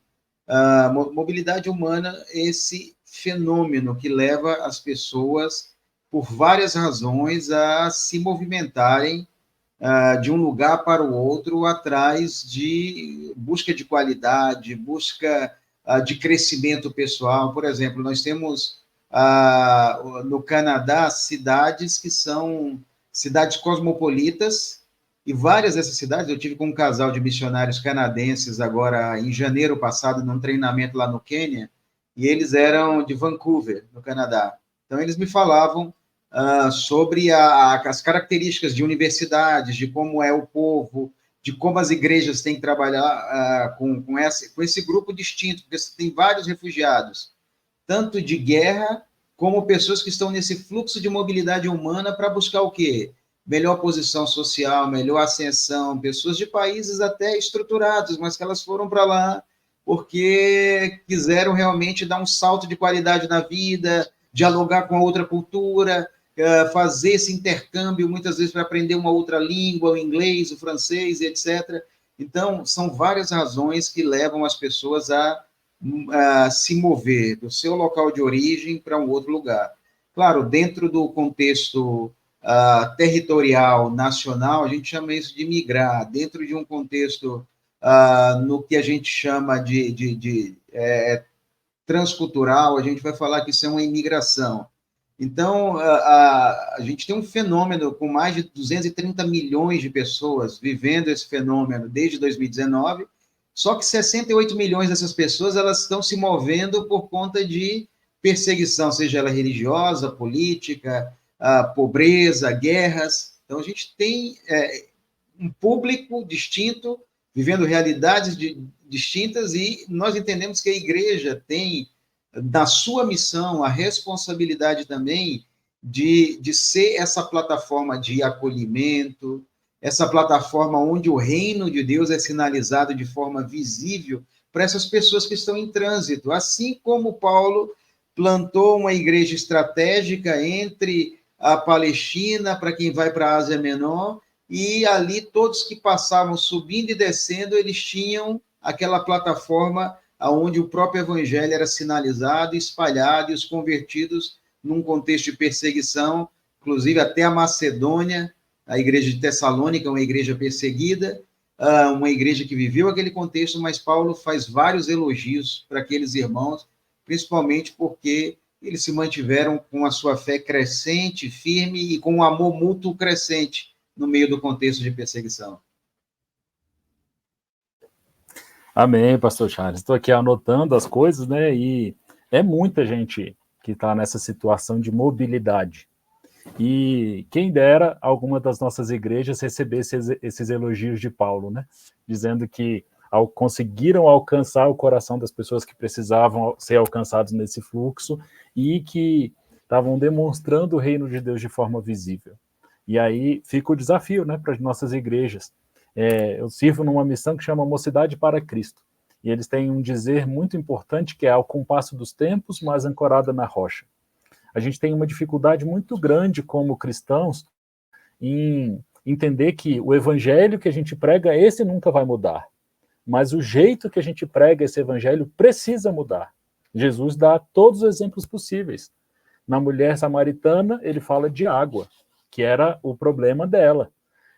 esse fenômeno que leva as pessoas, por várias razões, a se movimentarem de um lugar para o outro, atrás de busca de qualidade, busca de crescimento pessoal. Por exemplo, nós temos no Canadá cidades que são cidades cosmopolitas, e várias dessas cidades, eu tive com um casal de missionários canadenses agora em janeiro passado, num treinamento lá no Quênia, e eles eram de Vancouver, no Canadá. Então, eles me falavam sobre as características de universidades, de como é o povo, de como as igrejas têm que trabalhar com esse grupo distinto, porque você tem vários refugiados, tanto de guerra, como pessoas que estão nesse fluxo de mobilidade humana para buscar o quê? Melhor posição social, melhor ascensão, pessoas de países até estruturados, mas que elas foram para lá porque quiseram realmente dar um salto de qualidade na vida, dialogar com a outra cultura, fazer esse intercâmbio, muitas vezes para aprender uma outra língua, o inglês, o francês, etc. Então, são várias razões que levam as pessoas a se mover do seu local de origem para um outro lugar. Claro, dentro do contexto territorial, nacional, a gente chama isso de migrar. Dentro de um contexto no que a gente chama de transcultural, a gente vai falar que isso é uma imigração. Então, a gente tem um fenômeno com mais de 230 milhões de pessoas vivendo esse fenômeno desde 2019, só que 68 milhões dessas pessoas elas estão se movendo por conta de perseguição, seja ela religiosa, política, pobreza, guerras. Então, a gente tem um público distinto, vivendo realidades distintas, e nós entendemos que a igreja tem, na sua missão, a responsabilidade também de ser essa plataforma de acolhimento, essa plataforma onde o reino de Deus é sinalizado de forma visível para essas pessoas que estão em trânsito. Assim como Paulo plantou uma igreja estratégica entre a Palestina, para quem vai para a Ásia Menor, e ali todos que passavam subindo e descendo, eles tinham aquela plataforma onde o próprio evangelho era sinalizado, espalhado, e os convertidos, num contexto de perseguição, inclusive até a Macedônia, a igreja de Tessalônica, uma igreja perseguida, uma igreja que viveu aquele contexto, mas Paulo faz vários elogios para aqueles irmãos, principalmente porque eles se mantiveram com a sua fé crescente, firme, e com um amor mútuo crescente no meio do contexto de perseguição. Amém, pastor Charles. Estou aqui anotando as coisas, né? E é muita gente que está nessa situação de mobilidade. E quem dera alguma das nossas igrejas recebesse esses elogios de Paulo, né? Dizendo que conseguiram alcançar o coração das pessoas que precisavam ser alcançados nesse fluxo e que estavam demonstrando o reino de Deus de forma visível. E aí fica o desafio, né, para as nossas igrejas. Eu sirvo numa missão que chama Mocidade para Cristo. E eles têm um dizer muito importante que é ao compasso dos tempos, mas ancorada na rocha. A gente tem uma dificuldade muito grande como cristãos em entender que o evangelho que a gente prega, esse nunca vai mudar. Mas o jeito que a gente prega esse evangelho precisa mudar. Jesus dá todos os exemplos possíveis. Na mulher samaritana, ele fala de água, que era o problema dela.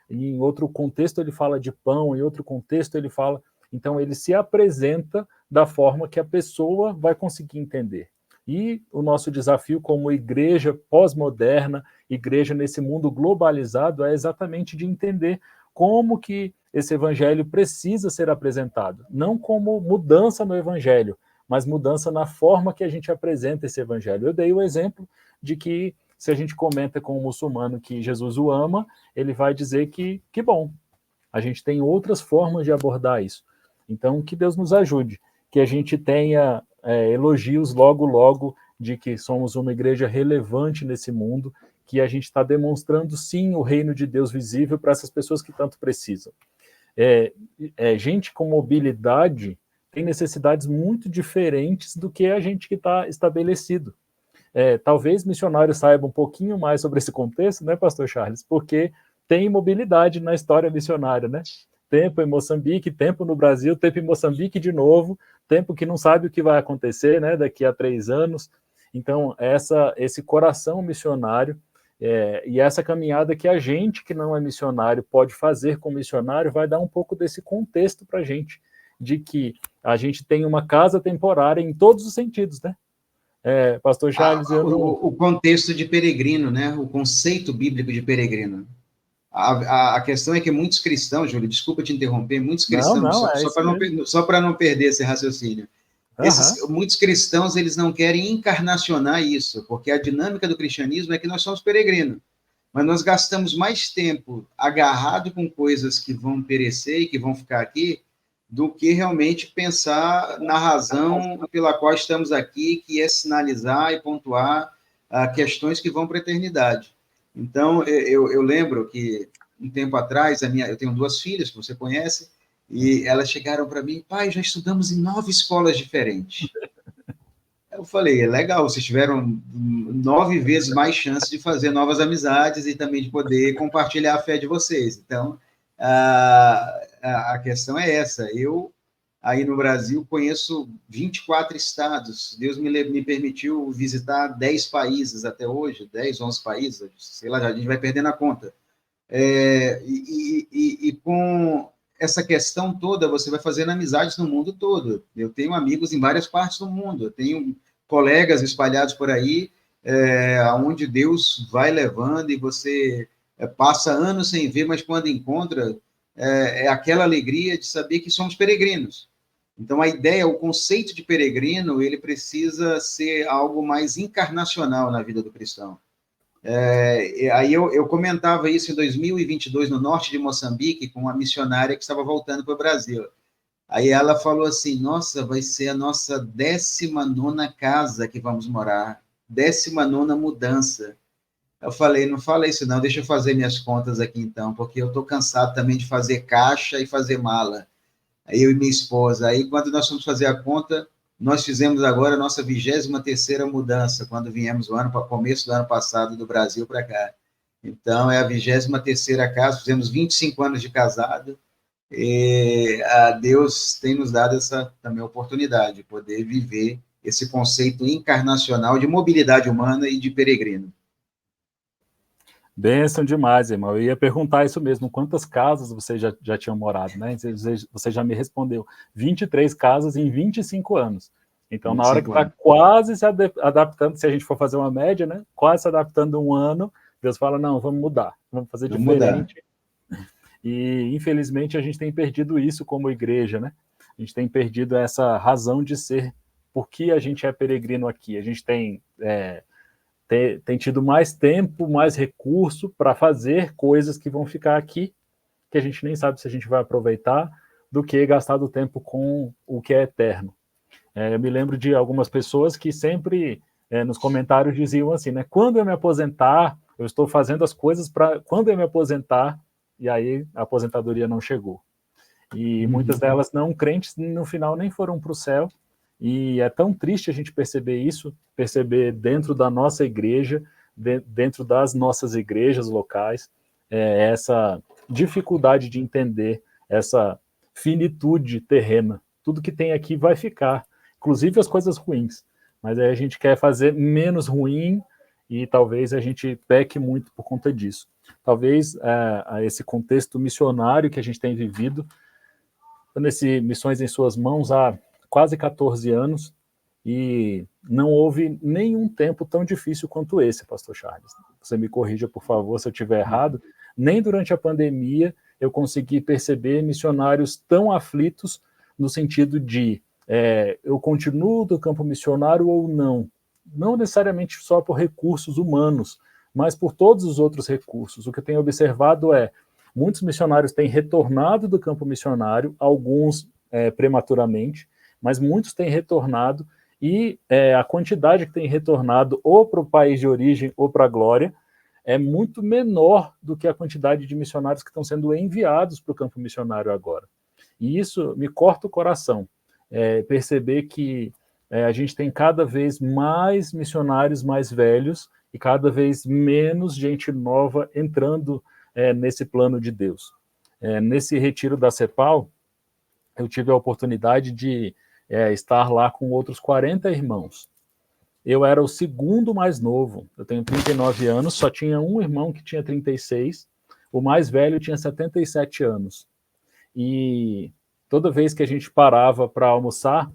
E em outro contexto ele fala de pão, em outro contexto ele fala... Então ele se apresenta da forma que a pessoa vai conseguir entender. E o nosso desafio como igreja pós-moderna, igreja nesse mundo globalizado, é exatamente de entender como que esse evangelho precisa ser apresentado. Não como mudança no evangelho, mas mudança na forma que a gente apresenta esse evangelho. Eu dei o exemplo de que se a gente comenta com um muçulmano que Jesus o ama, ele vai dizer que bom. A gente tem outras formas de abordar isso. Então, que Deus nos ajude, que a gente tenha elogios logo de que somos uma igreja relevante nesse mundo, que a gente está demonstrando, sim, o reino de Deus visível para essas pessoas que tanto precisam. Gente com mobilidade tem necessidades muito diferentes do que a gente que está estabelecido. Talvez missionários saibam um pouquinho mais sobre esse contexto, né, pastor Charles? Porque tem mobilidade na história missionária, né? Tempo em Moçambique, tempo no Brasil, tempo em Moçambique de novo, tempo que não sabe o que vai acontecer, né, daqui a 3 anos. Então, esse coração missionário e essa caminhada que a gente que não é missionário pode fazer com o missionário vai dar um pouco desse contexto para a gente, de que a gente tem uma casa temporária em todos os sentidos, né? Pastor Charles, o contexto de peregrino, né? O conceito bíblico de peregrino. A questão é que muitos cristãos, Júlio, desculpa te interromper, muitos cristãos, só para não perder esse raciocínio, muitos cristãos, eles não querem encarnacionar isso, porque a dinâmica do cristianismo é que nós somos peregrinos, mas nós gastamos mais tempo agarrado com coisas que vão perecer e que vão ficar aqui, do que realmente pensar na razão pela qual estamos aqui, que é sinalizar e pontuar questões que vão para a eternidade. Então, eu lembro que, um tempo atrás, eu tenho 2 filhas, que você conhece, e elas chegaram para mim, pai, já estudamos em 9 escolas diferentes. Eu falei, legal, vocês tiveram 9 vezes mais chance de fazer novas amizades e também de poder compartilhar a fé de vocês. Então, a questão é essa. Eu, aí no Brasil, conheço 24 estados. Deus me permitiu visitar 10 países até hoje, 10, 11 países, sei lá, a gente vai perdendo a conta. E com essa questão toda, você vai fazendo amizades no mundo todo. Eu tenho amigos em várias partes do mundo, eu tenho colegas espalhados por aí, onde Deus vai levando e você passa anos sem ver, mas quando encontra, é aquela alegria de saber que somos peregrinos. Então, a ideia, o conceito de peregrino, ele precisa ser algo mais encarnacional na vida do cristão. Aí eu comentava isso em 2022, no norte de Moçambique, com uma missionária que estava voltando para o Brasil. Aí ela falou assim, nossa, vai ser a nossa 19ª casa que vamos morar, 19ª mudança. Eu falei, não fala isso não, deixa eu fazer minhas contas aqui então, porque eu estou cansado também de fazer caixa e fazer mala. Aí eu e minha esposa. Aí quando nós fomos fazer a conta, nós fizemos agora a nossa 23ª mudança, quando viemos começo do ano passado do Brasil para cá. Então, é a 23ª casa, fizemos 25 anos de casado, e Deus tem nos dado essa também oportunidade de poder viver esse conceito encarnacional de mobilidade humana e de peregrino. Bênção demais, irmão. Eu ia perguntar isso mesmo, quantas casas vocês já tinham morado, né? Você já me respondeu, 23 casas em 25 anos. Então, na hora que está quase se adaptando, se a gente for fazer uma média, né? Quase se adaptando um ano, Deus fala, não, vamos mudar, vamos fazer diferente. E, infelizmente, a gente tem perdido isso como igreja, né? A gente tem perdido essa razão de ser, por que a gente é peregrino aqui. A gente tem tido mais tempo, mais recurso para fazer coisas que vão ficar aqui, que a gente nem sabe se a gente vai aproveitar, do que gastar do tempo com o que é eterno. Eu me lembro de algumas pessoas que sempre nos comentários diziam assim, né? Quando eu me aposentar, eu estou fazendo as coisas para quando eu me aposentar, e aí a aposentadoria não chegou. E muitas delas não crentes, no final nem foram para o céu, e é tão triste a gente perceber isso, perceber dentro da nossa igreja, dentro das nossas igrejas locais, essa dificuldade de entender essa finitude terrena. Tudo que tem aqui vai ficar, inclusive as coisas ruins. Mas aí a gente quer fazer menos ruim e talvez a gente peque muito por conta disso. Talvez esse contexto missionário que a gente tem vivido, nesse Missões em Suas Mãos há quase 14 anos, e não houve nenhum tempo tão difícil quanto esse, pastor Charles. Você me corrija, por favor, se eu estiver errado. Nem durante a pandemia eu consegui perceber missionários tão aflitos no sentido de eu continuo do campo missionário ou não. Não necessariamente só por recursos humanos, mas por todos os outros recursos. O que eu tenho observado muitos missionários têm retornado do campo missionário, alguns prematuramente, mas muitos têm retornado, e a quantidade que tem retornado ou para o país de origem ou para a glória é muito menor do que a quantidade de missionários que estão sendo enviados para o campo missionário agora. E isso me corta o coração, perceber que a gente tem cada vez mais missionários mais velhos e cada vez menos gente nova entrando nesse plano de Deus. Nesse retiro da CEPAL, eu tive a oportunidade de estar lá com outros 40 irmãos. Eu era o segundo mais novo, eu tenho 39 anos, só tinha um irmão que tinha 36, o mais velho tinha 77 anos. E toda vez que a gente parava para almoçar,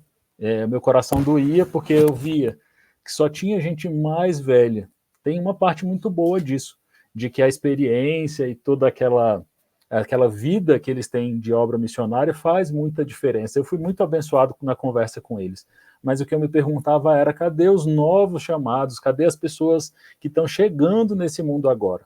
meu coração doía, porque eu via que só tinha gente mais velha. Tem uma parte muito boa disso, de que a experiência e toda aquela vida que eles têm de obra missionária faz muita diferença. Eu fui muito abençoado na conversa com eles, mas o que eu me perguntava era, cadê os novos chamados, cadê as pessoas que estão chegando nesse mundo agora?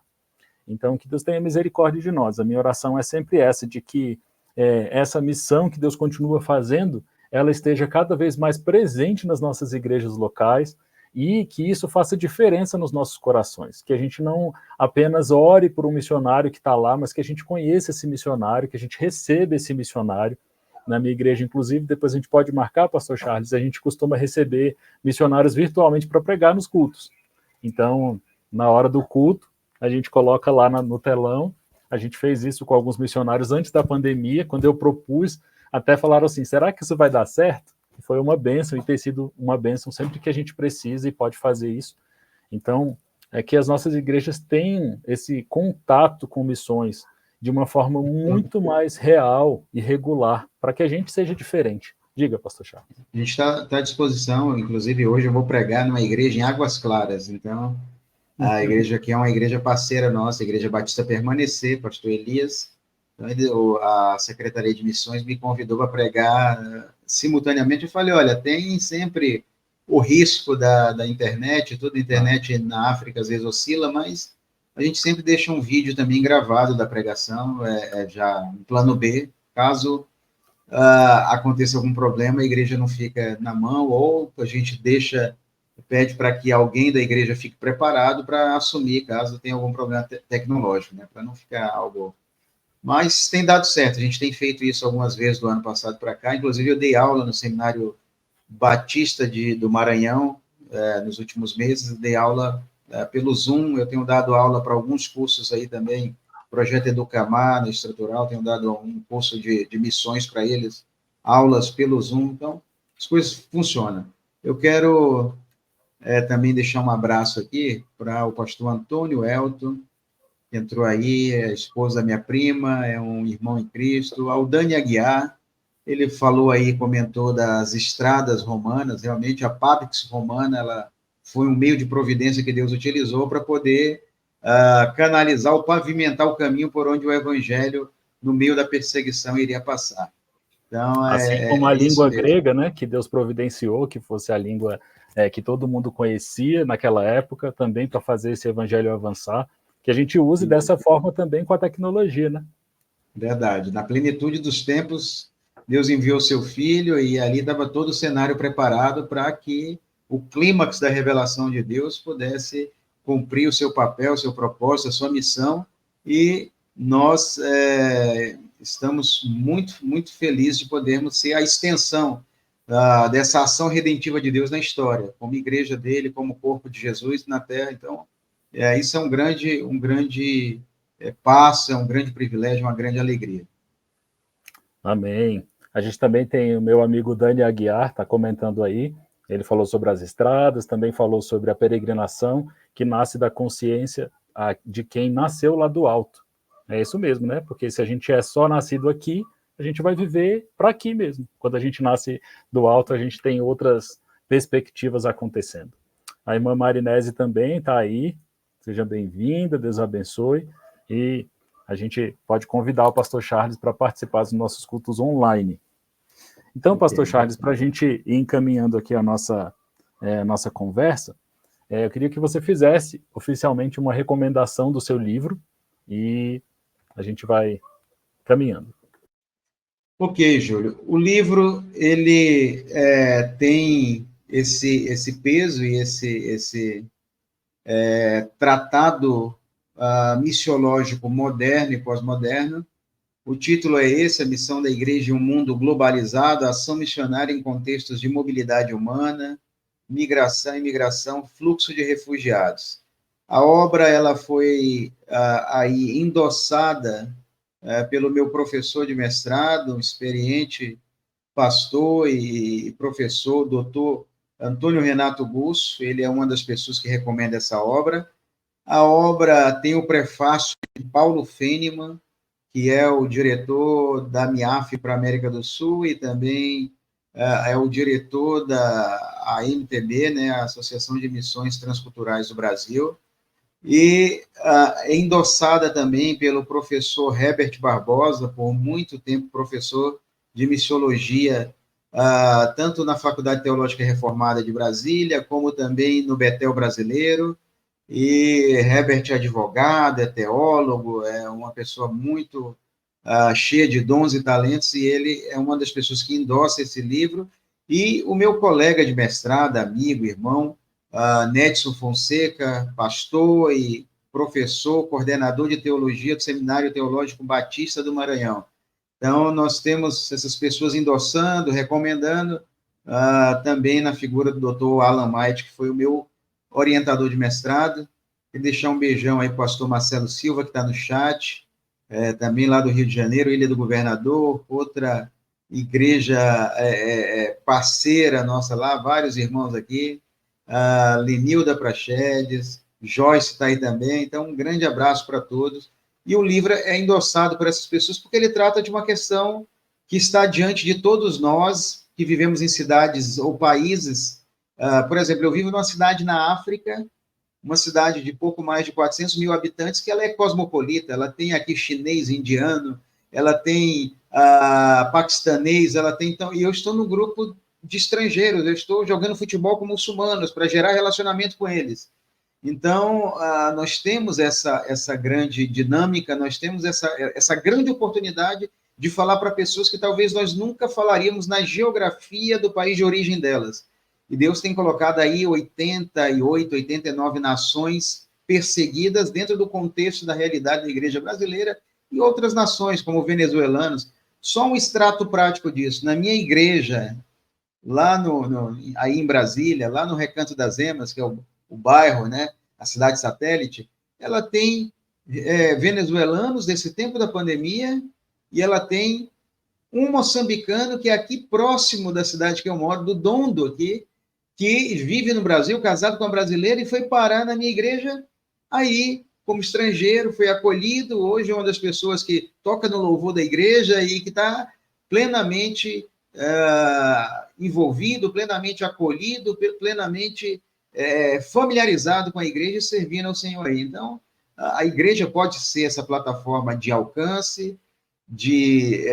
Então, que Deus tenha misericórdia de nós. A minha oração é sempre essa, de que essa missão que Deus continua fazendo, ela esteja cada vez mais presente nas nossas igrejas locais, e que isso faça diferença nos nossos corações, que a gente não apenas ore por um missionário que está lá, mas que a gente conheça esse missionário, que a gente receba esse missionário. Na minha igreja, inclusive, depois a gente pode marcar, pastor Charles, a gente costuma receber missionários virtualmente para pregar nos cultos. Então, na hora do culto, a gente coloca lá no telão. A gente fez isso com alguns missionários antes da pandemia, quando eu propus, até falaram assim, será que isso vai dar certo? Foi uma bênção, e tem sido uma bênção sempre que a gente precisa e pode fazer isso. Então, que as nossas igrejas tenham esse contato com missões de uma forma muito mais real e regular, para que a gente seja diferente. Diga, pastor Charles. A gente está à disposição, inclusive hoje eu vou pregar numa igreja em Águas Claras, então a igreja aqui é uma igreja parceira nossa, a Igreja Batista Permanecer, pastor Elias. A Secretaria de Missões me convidou para pregar simultaneamente. Eu falei, olha, tem sempre o risco da internet, toda a internet na África às vezes oscila, mas a gente sempre deixa um vídeo também gravado da pregação, já um plano B, caso aconteça algum problema, a igreja não fica na mão, ou a gente pede para que alguém da igreja fique preparado para assumir caso tenha algum problema tecnológico, né, para não ficar algo... Mas tem dado certo, a gente tem feito isso algumas vezes do ano passado para cá, inclusive eu dei aula no Seminário Batista do Maranhão, nos últimos meses, dei aula pelo Zoom, eu tenho dado aula para alguns cursos aí também, Projeto Educamar, no Estrutural, tenho dado um curso de missões para eles, aulas pelo Zoom, então as coisas funcionam. Eu quero também deixar um abraço aqui para o pastor Antônio Elton, que entrou aí, é a esposa da minha prima, é um irmão em Cristo, ao Dani Aguiar, ele falou aí, comentou das estradas romanas, realmente a Pax Romana, ela foi um meio de providência que Deus utilizou para poder canalizar ou pavimentar o caminho por onde o evangelho, no meio da perseguição, iria passar. Então, assim como a isso língua mesmo. grega, né, que Deus providenciou, que fosse a língua que todo mundo conhecia naquela época, também para fazer esse evangelho avançar, que a gente use dessa forma também com a tecnologia, né? Verdade. Na plenitude dos tempos, Deus enviou seu Filho e ali estava todo o cenário preparado para que o clímax da revelação de Deus pudesse cumprir o seu papel, o seu propósito, a sua missão, e nós estamos muito, muito felizes de podermos ser a extensão dessa ação redentiva de Deus na história, como igreja dele, como corpo de Jesus na Terra. Então, isso é um grande passo, é um grande privilégio, uma grande alegria. Amém. A gente também tem o meu amigo Dani Aguiar, está comentando aí, ele falou sobre as estradas, também falou sobre a peregrinação, que nasce da consciência de quem nasceu lá do alto. É isso mesmo, né? Porque se a gente é só nascido aqui, a gente vai viver para aqui mesmo. Quando a gente nasce do alto, a gente tem outras perspectivas acontecendo. A irmã Marinese também está aí, seja bem-vinda, Deus abençoe, e a gente pode convidar o pastor Charles para participar dos nossos cultos online. Então, pastor Charles, para a gente ir encaminhando aqui a nossa conversa, eu queria que você fizesse oficialmente uma recomendação do seu livro e a gente vai caminhando. Ok, Júlio. O livro ele tem esse peso e esse tratado missiológico moderno e pós-moderno. O título é esse, A Missão da Igreja em um Mundo Globalizado, Ação Missionária em Contextos de Mobilidade Humana, Migração e Imigração, Fluxo de Refugiados. A obra ela foi aí endossada pelo meu professor de mestrado, um experiente pastor e professor, doutor Antônio Renato Busso, ele é uma das pessoas que recomenda essa obra. A obra tem o prefácio de Paulo Feneman, que é o diretor da MIAF para a América do Sul e também é o diretor da AMTB, né, a Associação de Missões Transculturais do Brasil, e é endossada também pelo professor Herbert Barbosa, por muito tempo professor de missiologia, tanto na Faculdade Teológica Reformada de Brasília, como também no Betel Brasileiro. E Herbert é advogado, é teólogo, é uma pessoa muito cheia de dons e talentos, e ele é uma das pessoas que endossa esse livro. E o meu colega de mestrado, amigo, irmão, Nedson Fonseca, pastor e professor, coordenador de teologia do Seminário Teológico Batista do Maranhão. Então, nós temos essas pessoas endossando, recomendando, também na figura do Dr. Alan Might, que foi o meu orientador de mestrado, e deixar um beijão aí para o pastor Marcelo Silva, que está no chat, também lá do Rio de Janeiro, Ilha do Governador, outra igreja parceira nossa lá, vários irmãos aqui, Lenilda Praxedes, Joyce está aí também, então um grande abraço para todos. E o livro é endossado por essas pessoas porque ele trata de uma questão que está diante de todos nós que vivemos em cidades ou países. Por exemplo, eu vivo numa cidade na África, uma cidade de pouco mais de 400 mil habitantes, que ela é cosmopolita, ela tem aqui chinês, indiano, ela tem paquistanês, ela tem... Então, e eu estou no grupo de estrangeiros, eu estou jogando futebol com muçulmanos para gerar relacionamento com eles. Então, nós temos essa grande dinâmica, nós temos essa grande oportunidade de falar para pessoas que talvez nós nunca falaríamos na geografia do país de origem delas. E Deus tem colocado aí 88, 89 nações perseguidas dentro do contexto da realidade da igreja brasileira e outras nações, como venezuelanos. Só um extrato prático disso. Na minha igreja, lá aí em Brasília, lá no Recanto das Emas, que é o bairro, né, a cidade satélite, ela tem venezuelanos desse tempo da pandemia e ela tem um moçambicano que é aqui próximo da cidade que eu moro, do Dondo aqui, que vive no Brasil, casado com uma brasileira e foi parar na minha igreja aí, como estrangeiro, foi acolhido, hoje é uma das pessoas que toca no louvor da igreja e que está plenamente envolvido, plenamente acolhido, plenamente familiarizado com a igreja e servindo ao Senhor aí. Então, a igreja pode ser essa plataforma de alcance, de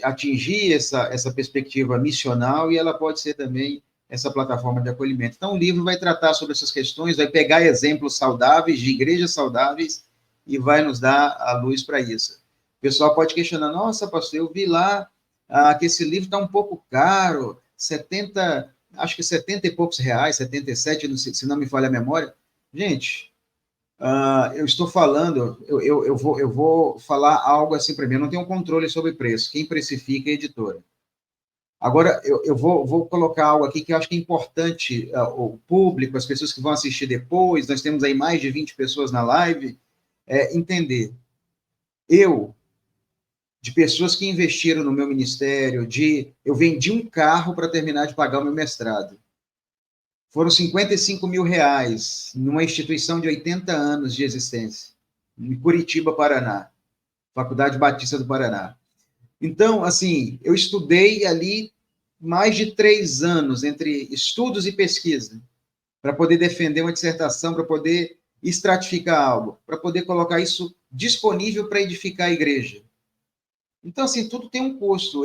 atingir essa perspectiva missional, e ela pode ser também essa plataforma de acolhimento. Então, o livro vai tratar sobre essas questões, vai pegar exemplos saudáveis, de igrejas saudáveis, e vai nos dar a luz para isso. O pessoal pode questionar, nossa, pastor, eu vi lá que esse livro está um pouco caro, acho que 70 e poucos reais, 77, se não me falha a memória. Gente, eu estou falando, eu vou falar algo assim para mim, eu não tenho controle sobre preço, quem precifica é a editora. Agora, eu vou colocar algo aqui que eu acho que é importante, o público, as pessoas que vão assistir depois, nós temos aí mais de 20 pessoas na live, entender. De pessoas que investiram no meu ministério, eu vendi um carro para terminar de pagar o meu mestrado. Foram 55 mil reais numa instituição de 80 anos de existência, em Curitiba, Paraná, Faculdade Batista do Paraná. Então, assim, eu estudei ali mais de 3 anos entre estudos e pesquisa, para poder defender uma dissertação, para poder estratificar algo, para poder colocar isso disponível para edificar a igreja. Então, assim, tudo tem um custo.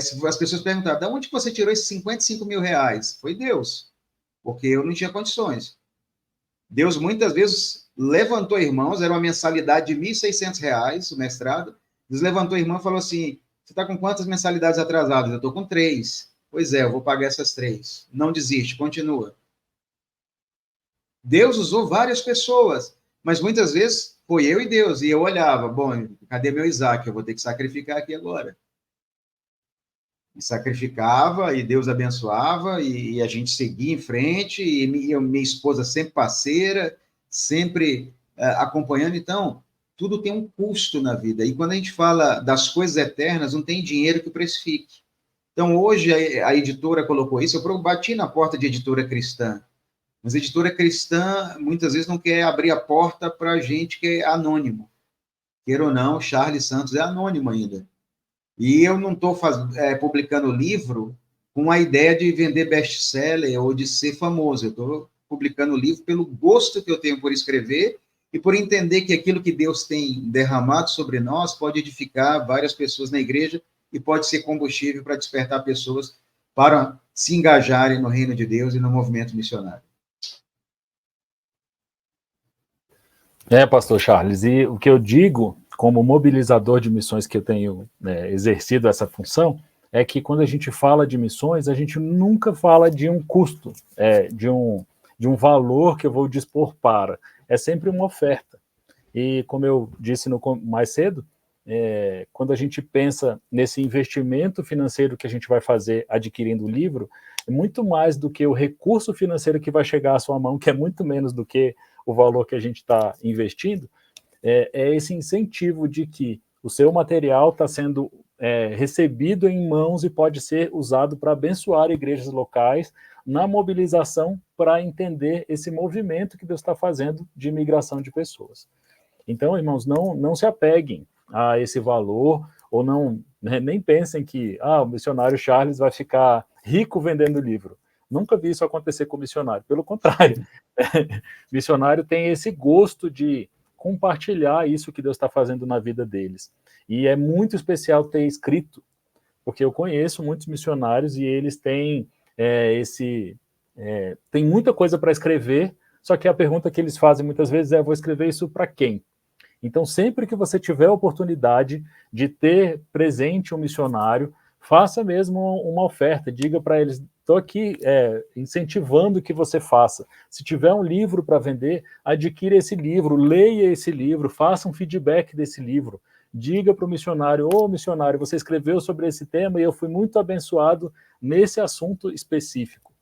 Se as pessoas perguntaram, de onde você tirou esses 55 mil reais? Foi Deus, porque eu não tinha condições. Deus, muitas vezes, levantou irmãos, era uma mensalidade de R$ 1.600, o mestrado. Deus levantou irmão e falou assim, você está com quantas mensalidades atrasadas? Eu estou com 3. Pois é, eu vou pagar essas 3. Não desiste, continua. Deus usou várias pessoas, mas muitas vezes foi eu e Deus, e eu olhava, bom, cadê meu Isaac? Eu vou ter que sacrificar aqui agora. E sacrificava, e Deus abençoava, e a gente seguia em frente, e minha esposa sempre parceira, sempre acompanhando. Então, tudo tem um custo na vida, e quando a gente fala das coisas eternas, não tem dinheiro que precifique. Então, hoje, a editora colocou isso, eu bati na porta de editora cristã, mas a editora cristã, muitas vezes, não quer abrir a porta para gente que é anônimo. Queira ou não, Charles Santos é anônimo ainda. E eu não estou publicando livro com a ideia de vender best-seller ou de ser famoso. Eu estou publicando livro pelo gosto que eu tenho por escrever e por entender que aquilo que Deus tem derramado sobre nós pode edificar várias pessoas na igreja e pode ser combustível para despertar pessoas para se engajarem no reino de Deus e no movimento missionário. Pastor Charles, e o que eu digo como mobilizador de missões que eu tenho exercido essa função, é que quando a gente fala de missões, a gente nunca fala de um custo, de um valor que eu vou dispor para. É sempre uma oferta. E como eu disse mais cedo, quando a gente pensa nesse investimento financeiro que a gente vai fazer adquirindo o livro, é muito mais do que o recurso financeiro que vai chegar à sua mão, que é muito menos do que o valor que a gente está investindo, é esse incentivo de que o seu material está sendo recebido em mãos e pode ser usado para abençoar igrejas locais na mobilização para entender esse movimento que Deus está fazendo de migração de pessoas. Então, irmãos, não se apeguem a esse valor, ou não, nem pensem que o missionário Charles vai ficar rico vendendo livro. Nunca vi isso acontecer com o missionário, pelo contrário. Missionário tem esse gosto de compartilhar isso que Deus está fazendo na vida deles. E é muito especial ter escrito, porque eu conheço muitos missionários e eles têm tem muita coisa para escrever, só que a pergunta que eles fazem muitas vezes é: vou escrever isso para quem? Então, sempre que você tiver a oportunidade de ter presente um missionário, faça mesmo uma oferta, diga para eles: estou aqui incentivando que você faça. Se tiver um livro para vender, adquira esse livro, leia esse livro, faça um feedback desse livro. Diga para o missionário: ô missionário, você escreveu sobre esse tema e eu fui muito abençoado nesse assunto específico.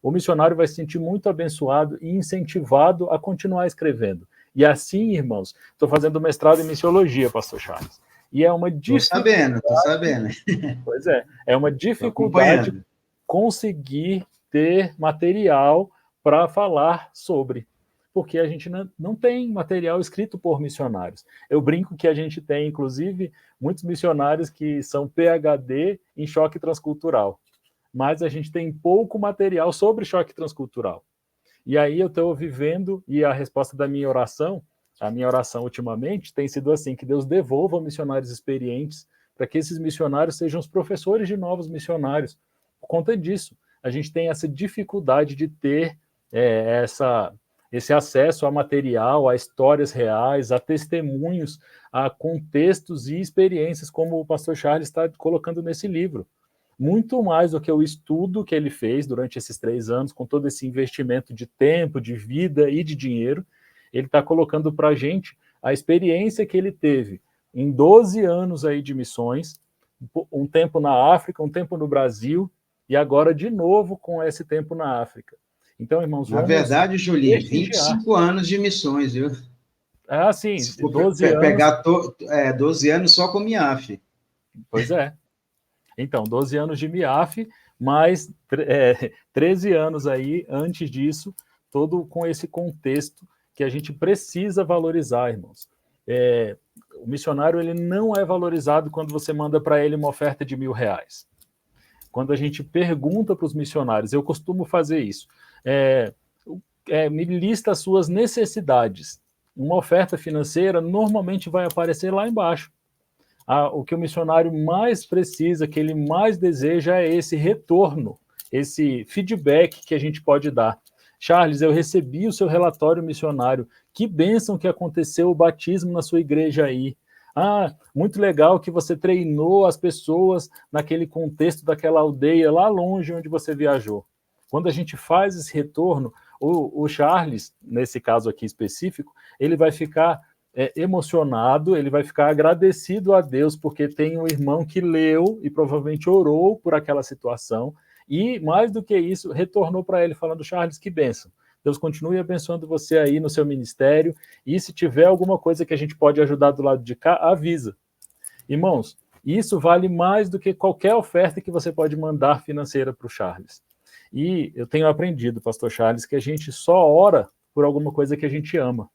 O missionário vai se sentir muito abençoado e incentivado a continuar escrevendo. E assim, irmãos, estou fazendo mestrado em missiologia, pastor Charles. E é uma dificuldade... Estou sabendo. Pois é uma dificuldade conseguir ter material para falar sobre, porque a gente não tem material escrito por missionários. Eu brinco que a gente tem, inclusive, muitos missionários que são PhD em choque transcultural, mas a gente tem pouco material sobre choque transcultural. E aí eu estou vivendo, e a resposta da minha oração, a minha oração ultimamente tem sido assim: que Deus devolva missionários experientes, para que esses missionários sejam os professores de novos missionários. Por conta disso, a gente tem essa dificuldade de ter esse acesso a material, a histórias reais, a testemunhos, a contextos e experiências, como o pastor Charles está colocando nesse livro. Muito mais do que o estudo que ele fez durante esses 3 anos, com todo esse investimento de tempo, de vida e de dinheiro, ele está colocando para a gente a experiência que ele teve em 12 anos aí de missões, um tempo na África, um tempo no Brasil, e agora de novo com esse tempo na África. Então, irmãos, na verdade, Julinho, 25 anos de missões, viu? Ah, sim, 12 anos. Pegar 12 anos só com MIAF. Pois é. Então, 12 anos de MIAF, mais 13 anos aí antes disso, todo com esse contexto que a gente precisa valorizar, irmãos. O missionário ele não é valorizado quando você manda para ele uma oferta de R$1.000. Quando a gente pergunta para os missionários, eu costumo fazer isso, me lista as suas necessidades. Uma oferta financeira normalmente vai aparecer lá embaixo. O que o missionário mais precisa, que ele mais deseja, é esse retorno, esse feedback que a gente pode dar. Charles, eu recebi o seu relatório missionário. Que bênção que aconteceu o batismo na sua igreja aí. Ah, muito legal que você treinou as pessoas naquele contexto daquela aldeia lá longe onde você viajou. Quando a gente faz esse retorno, o Charles, nesse caso aqui específico, ele vai ficar emocionado, ele vai ficar agradecido a Deus porque tem um irmão que leu e provavelmente orou por aquela situação e, mais do que isso, retornou para ele falando: Charles, que bênção. Deus continue abençoando você aí no seu ministério e se tiver alguma coisa que a gente pode ajudar do lado de cá, avisa. Irmãos, isso vale mais do que qualquer oferta que você pode mandar financeira para o Charles. E eu tenho aprendido, pastor Charles, que a gente só ora por alguma coisa que a gente ama.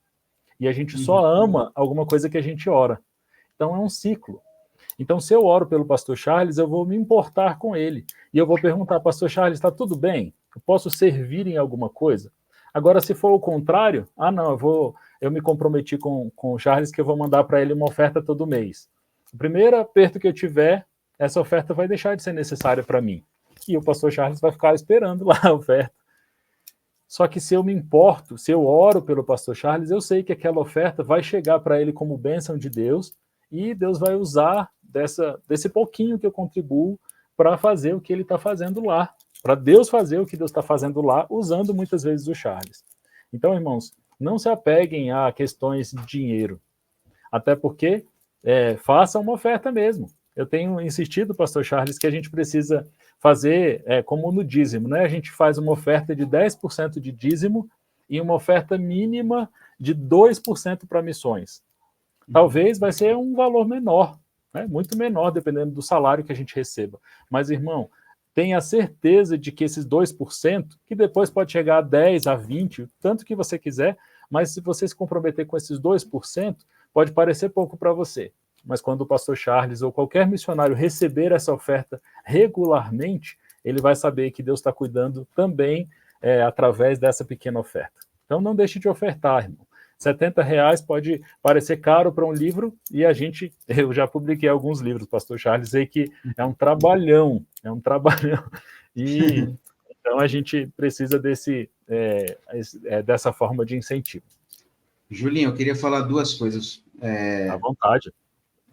E a gente só ama alguma coisa que a gente ora. Então é um ciclo. Então, se eu oro pelo pastor Charles, eu vou me importar com ele. E eu vou perguntar: pastor Charles, está tudo bem? Eu posso servir em alguma coisa? Agora, se for o contrário, não, eu me comprometi com o Charles que eu vou mandar para ele uma oferta todo mês. O primeiro aperto que eu tiver, essa oferta vai deixar de ser necessária para mim. E o pastor Charles vai ficar esperando lá a oferta. Só que se eu me importo, se eu oro pelo pastor Charles, eu sei que aquela oferta vai chegar para ele como bênção de Deus e Deus vai usar desse pouquinho que eu contribuo para fazer o que ele está fazendo lá, para Deus fazer o que Deus está fazendo lá, usando muitas vezes o Charles. Então, irmãos, não se apeguem a questões de dinheiro, até porque façam uma oferta mesmo. Eu tenho insistido, pastor Charles, que a gente precisa fazer como no dízimo, né? A gente faz uma oferta de 10% de dízimo e uma oferta mínima de 2% para missões. Talvez vai ser um valor menor, né? Muito menor, dependendo do salário que a gente receba. Mas, irmão, tenha certeza de que esses 2%, que depois pode chegar a 10%, a 20%, tanto que você quiser, mas se você se comprometer com esses 2%, pode parecer pouco para você. Mas quando o pastor Charles ou qualquer missionário receber essa oferta regularmente, ele vai saber que Deus está cuidando também através dessa pequena oferta. Então não deixe de ofertar, irmão. R$ 70 pode parecer caro para um livro, e eu já publiquei alguns livros, pastor Charles, sei que é um trabalhão, e então a gente precisa dessa forma de incentivo. Julinho, eu queria falar duas coisas À vontade.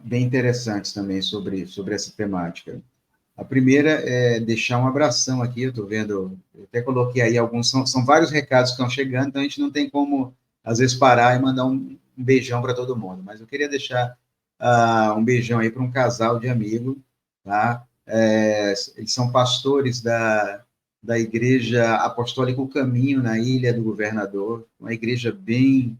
bem interessantes também sobre essa temática. A primeira é deixar um abração aqui, eu estou vendo, eu até coloquei aí alguns, são vários recados que estão chegando, então a gente não tem como, às vezes, parar e mandar um beijão para todo mundo, mas eu queria deixar um beijão aí para um casal de amigos, tá? Eles são pastores da Igreja Apostólica O Caminho, na Ilha do Governador, uma igreja bem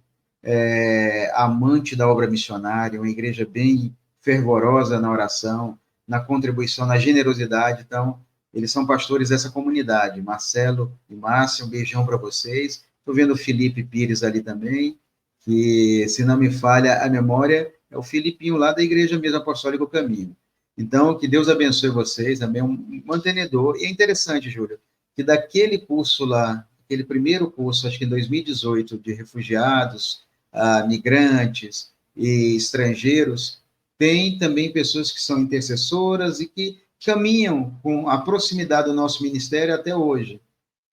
amante da obra missionária, uma igreja bem fervorosa na oração, na contribuição, na generosidade. Então, eles são pastores dessa comunidade. Marcelo e Márcia, um beijão para vocês. Estou vendo o Felipe Pires ali também, que, se não me falha a memória, é o Filipinho lá da Igreja mesmo Apostólica do Caminho. Então, que Deus abençoe vocês, também um mantenedor. E é interessante, Júlio, que daquele curso lá, aquele primeiro curso, acho que em 2018, de refugiados, migrantes e estrangeiros, tem também pessoas que são intercessoras e que caminham com a proximidade do nosso ministério até hoje.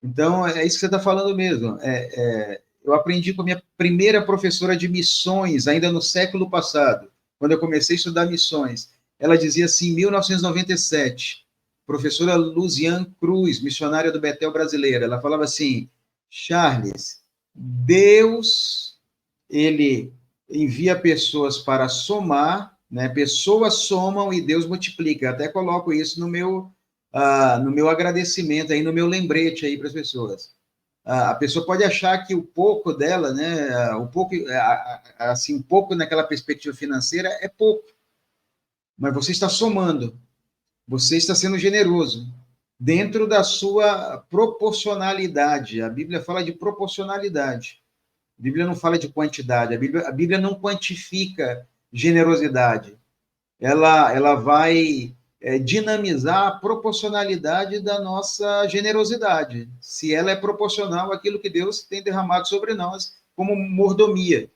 Então, é isso que você está falando mesmo. Eu aprendi com a minha primeira professora de missões, ainda no século passado, quando eu comecei a estudar missões. Ela dizia assim, em 1997, professora Luziane Cruz, missionária do Betel brasileira, ela falava assim, Charles, Deus, ele envia pessoas para somar, né? Pessoas somam e Deus multiplica. Até coloco isso no meu agradecimento, aí, no meu lembrete aí para as pessoas. A pessoa pode achar que o pouco dela, né, assim, um pouco naquela perspectiva financeira é pouco, mas você está somando, você está sendo generoso, dentro da sua proporcionalidade. A Bíblia fala de proporcionalidade. A Bíblia não fala de quantidade, a Bíblia não quantifica generosidade. Ela vai dinamizar a proporcionalidade da nossa generosidade, se ela é proporcional àquilo que Deus tem derramado sobre nós como mordomia.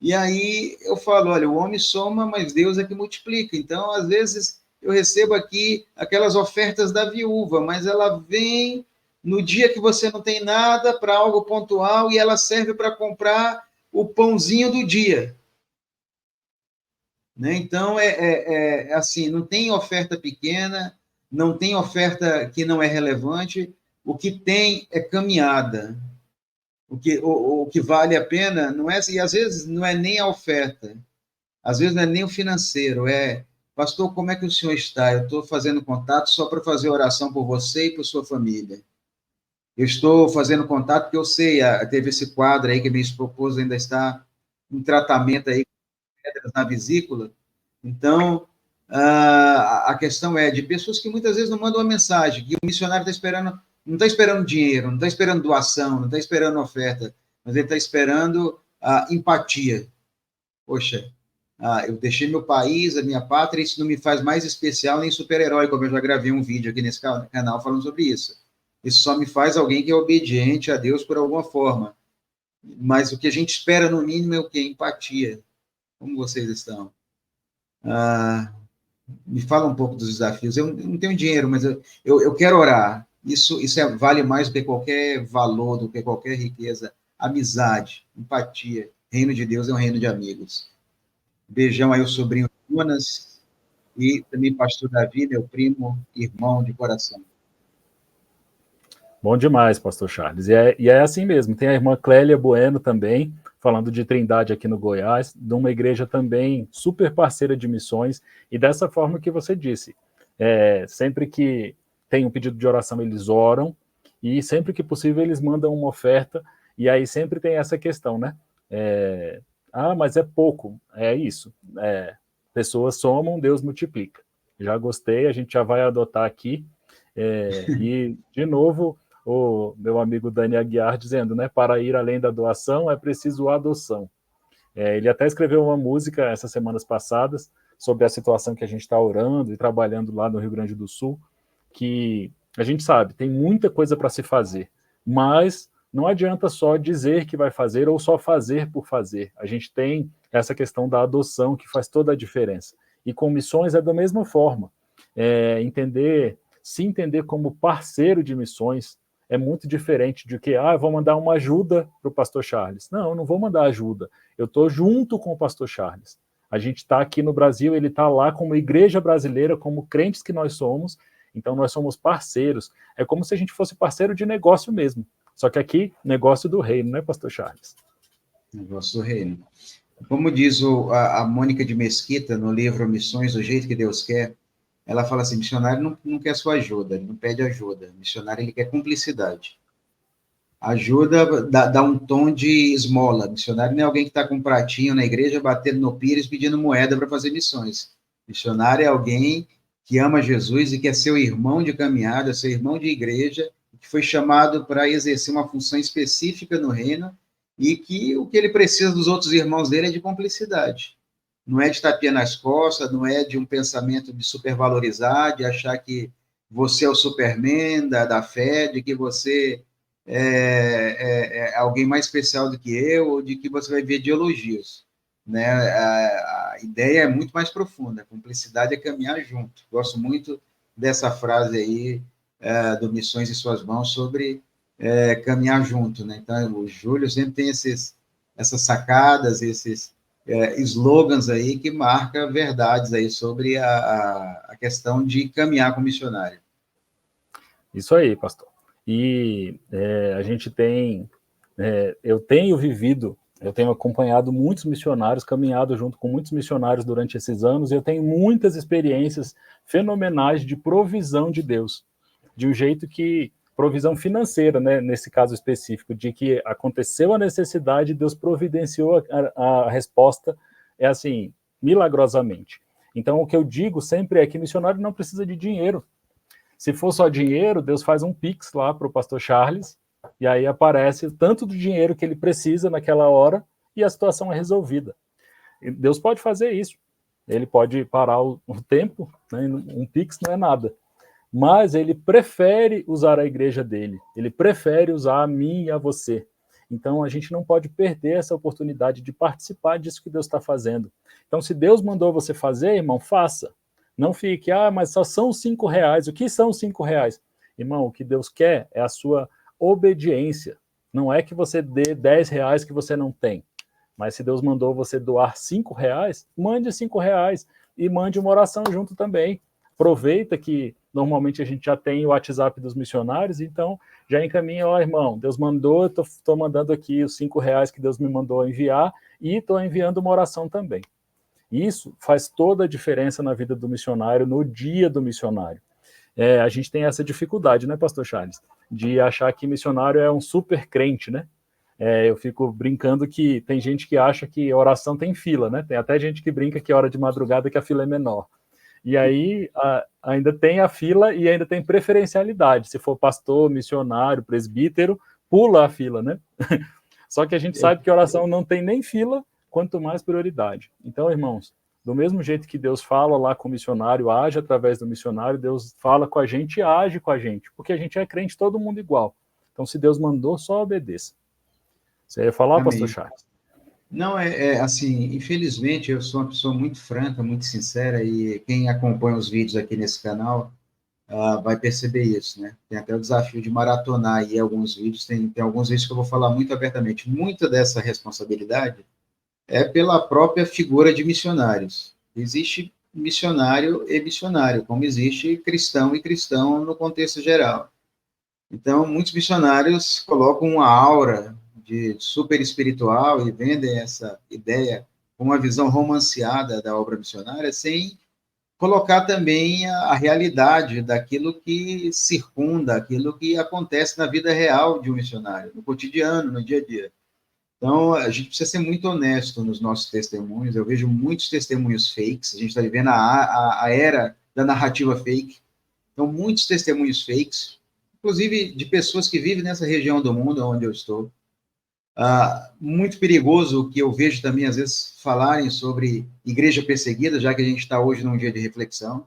E aí eu falo, olha, o homem soma, mas Deus é que multiplica. Então, às vezes, eu recebo aqui aquelas ofertas da viúva, mas ela vem no dia que você não tem nada para algo pontual e ela serve para comprar o pãozinho do dia. Né? Então, assim, não tem oferta pequena, não tem oferta que não é relevante, o que tem é caminhada. O que vale a pena não é, e às vezes não é nem a oferta, às vezes não é nem o financeiro, pastor, como é que o senhor está? Eu estou fazendo contato só para fazer oração por você e por sua família. Eu estou fazendo contato porque eu sei, teve esse quadro aí que minha esposa ainda está em tratamento aí com pedras na vesícula. Então, a questão é de pessoas que muitas vezes não mandam uma mensagem, que o missionário está esperando, não está esperando dinheiro, não está esperando doação, não está esperando oferta, mas ele está esperando empatia. Poxa, eu deixei meu país, a minha pátria, isso não me faz mais especial nem super-herói, como eu já gravei um vídeo aqui nesse canal falando sobre isso. Isso só me faz alguém que é obediente a Deus por alguma forma. Mas o que a gente espera, no mínimo, é o quê? Empatia. Como vocês estão? Me fala um pouco dos desafios. Eu não tenho dinheiro, mas eu quero orar. Isso vale mais do que qualquer valor, do que qualquer riqueza. Amizade, empatia. Reino de Deus é um reino de amigos. Beijão aí o sobrinho Jonas e também pastor Davi, meu primo, irmão de coração. Bom demais, pastor Charles. E é assim mesmo. Tem a irmã Clélia Bueno também, falando de Trindade aqui no Goiás, de uma igreja também super parceira de missões, e dessa forma que você disse, sempre que tem um pedido de oração, eles oram, e sempre que possível eles mandam uma oferta, e aí sempre tem essa questão, né? Mas é pouco, é isso. Pessoas somam, Deus multiplica. Já gostei, a gente já vai adotar aqui, e, de novo, o meu amigo Dani Aguiar dizendo, né, para ir além da doação é preciso adoção. Ele até escreveu uma música essas semanas passadas sobre a situação que a gente está orando e trabalhando lá no Rio Grande do Sul, que a gente sabe, tem muita coisa para se fazer, mas não adianta só dizer que vai fazer ou só fazer por fazer. A gente tem essa questão da adoção que faz toda a diferença. E com missões é da mesma forma. Se entender como parceiro de missões é muito diferente de que, eu vou mandar uma ajuda para o pastor Charles. Não, eu não vou mandar ajuda. Eu estou junto com o pastor Charles. A gente está aqui no Brasil, ele está lá como igreja brasileira, como crentes que nós somos, então nós somos parceiros. É como se a gente fosse parceiro de negócio mesmo. Só que aqui, negócio do reino, né, pastor Charles? Negócio do reino. Como diz a Mônica de Mesquita, no livro Missões do Jeito que Deus Quer, ela fala assim, missionário não quer sua ajuda, ele não pede ajuda. Missionário, ele quer cumplicidade. Ajuda dá um tom de esmola. Missionário não é alguém que está com um pratinho na igreja, batendo no pires, pedindo moeda para fazer missões. Missionário é alguém que ama Jesus e que é seu irmão de caminhada, seu irmão de igreja, que foi chamado para exercer uma função específica no reino e que o que ele precisa dos outros irmãos dele é de cumplicidade. Não é de tapinha nas costas, não é de um pensamento de supervalorizar, de achar que você é o Superman da fé, de que você é alguém mais especial do que eu, ou de que você vai ver de elogios. Né? A ideia é muito mais profunda, a cumplicidade é caminhar junto. Gosto muito dessa frase aí, do Missões em Suas Mãos, sobre caminhar junto. Né? Então, o Júlio sempre tem essas sacadas, esses slogans aí que marcam verdades aí sobre a questão de caminhar com missionário. Isso aí, pastor. E a gente tem, eu tenho acompanhado muitos missionários, caminhado junto com muitos missionários durante esses anos, e eu tenho muitas experiências fenomenais de provisão de Deus, de um jeito que, provisão financeira, né, nesse caso específico, de que aconteceu a necessidade, Deus providenciou a resposta, assim, milagrosamente. Então, o que eu digo sempre é que missionário não precisa de dinheiro. Se for só dinheiro, Deus faz um pix lá para o pastor Charles, e aí aparece tanto do dinheiro que ele precisa naquela hora, e a situação é resolvida. E Deus pode fazer isso. Ele pode parar o tempo, né? Um pix não é nada. Mas ele prefere usar a igreja dele. Ele prefere usar a mim e a você. Então a gente não pode perder essa oportunidade de participar disso que Deus está fazendo. Então, se Deus mandou você fazer, irmão, faça. Não fique, mas só são R$5. O que são R$5? Irmão, o que Deus quer é a sua obediência. Não é que você dê R$10 que você não tem. Mas se Deus mandou você doar R$5, mande R$5 e mande uma oração junto também. Aproveita que normalmente a gente já tem o WhatsApp dos missionários, então já encaminha, irmão, Deus mandou, eu estou mandando aqui os R$5 que Deus me mandou enviar e estou enviando uma oração também. Isso faz toda a diferença na vida do missionário, no dia do missionário. A gente tem essa dificuldade, né, pastor Charles? De achar que missionário é um super crente, né? Eu fico brincando que tem gente que acha que oração tem fila, né? Tem até gente que brinca que é hora de madrugada que a fila é menor. E aí ainda tem a fila e ainda tem preferencialidade. Se for pastor, missionário, presbítero, pula a fila, né? Só que a gente sabe que oração não tem nem fila, quanto mais prioridade. Então, irmãos, do mesmo jeito que Deus fala lá com o missionário, age através do missionário, Deus fala com a gente e age com a gente, porque a gente é crente, todo mundo igual. Então, se Deus mandou, só obedeça. Você ia falar, Amém. pastor Charles? Não, assim, infelizmente, eu sou uma pessoa muito franca, muito sincera, e quem acompanha os vídeos aqui nesse canal vai perceber isso, né? Tem até o desafio de maratonar aí alguns vídeos, tem alguns vídeos que eu vou falar muito abertamente. Muita dessa responsabilidade é pela própria figura de missionários. Existe missionário e missionário, como existe cristão e cristão no contexto geral. Então, muitos missionários colocam uma aura de super espiritual e vendem essa ideia com uma visão romanceada da obra missionária, sem colocar também a realidade daquilo que circunda, aquilo que acontece na vida real de um missionário, no cotidiano, no dia a dia. Então, a gente precisa ser muito honesto nos nossos testemunhos. Eu vejo muitos testemunhos fakes. A gente está vivendo a era da narrativa fake. Então, muitos testemunhos fakes, inclusive de pessoas que vivem nessa região do mundo onde eu estou. Muito perigoso que eu vejo também, às vezes, falarem sobre igreja perseguida, já que a gente está hoje num dia de reflexão.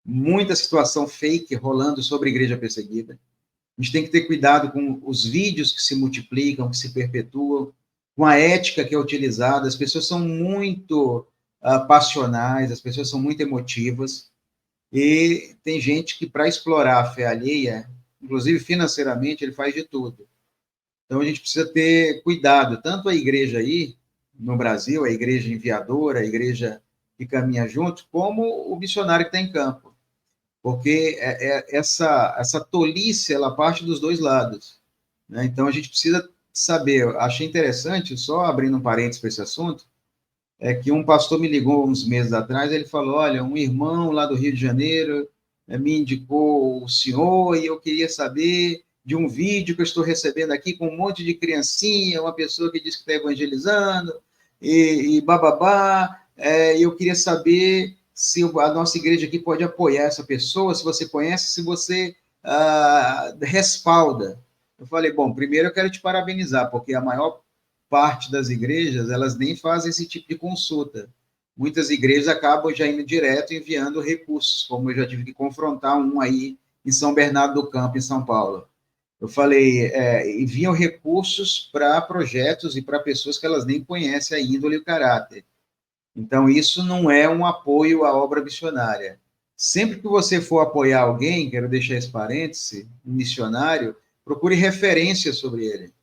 Muita situação fake rolando sobre igreja perseguida. A gente tem que ter cuidado com os vídeos que se multiplicam, que se perpetuam, com a ética que é utilizada. As pessoas são muito passionais, as pessoas são muito emotivas, e tem gente que, para explorar a fé alheia, inclusive financeiramente, ele faz de tudo. Então, a gente precisa ter cuidado, tanto a igreja aí, no Brasil, a igreja enviadora, a igreja que caminha junto, como o missionário que está em campo. Porque essa tolice, ela parte dos dois lados, né? Então, a gente precisa saber. Eu achei interessante, só abrindo um parênteses para esse assunto, é que um pastor me ligou uns meses atrás, ele falou, olha, um irmão lá do Rio de Janeiro me indicou o senhor e eu queria saber de um vídeo que eu estou recebendo aqui com um monte de criancinha, uma pessoa que diz que está evangelizando, e bababá, eu queria saber se a nossa igreja aqui pode apoiar essa pessoa, se você conhece, se você respalda. Eu falei, bom, primeiro eu quero te parabenizar, porque a maior parte das igrejas, elas nem fazem esse tipo de consulta. Muitas igrejas acabam já indo direto enviando recursos, como eu já tive que confrontar um aí em São Bernardo do Campo, em São Paulo. Eu falei, enviam recursos para projetos e para pessoas que elas nem conhecem a índole e o caráter. Então, isso não é um apoio à obra missionária. Sempre que você for apoiar alguém, quero deixar esse parêntese, um missionário, procure referências sobre ele.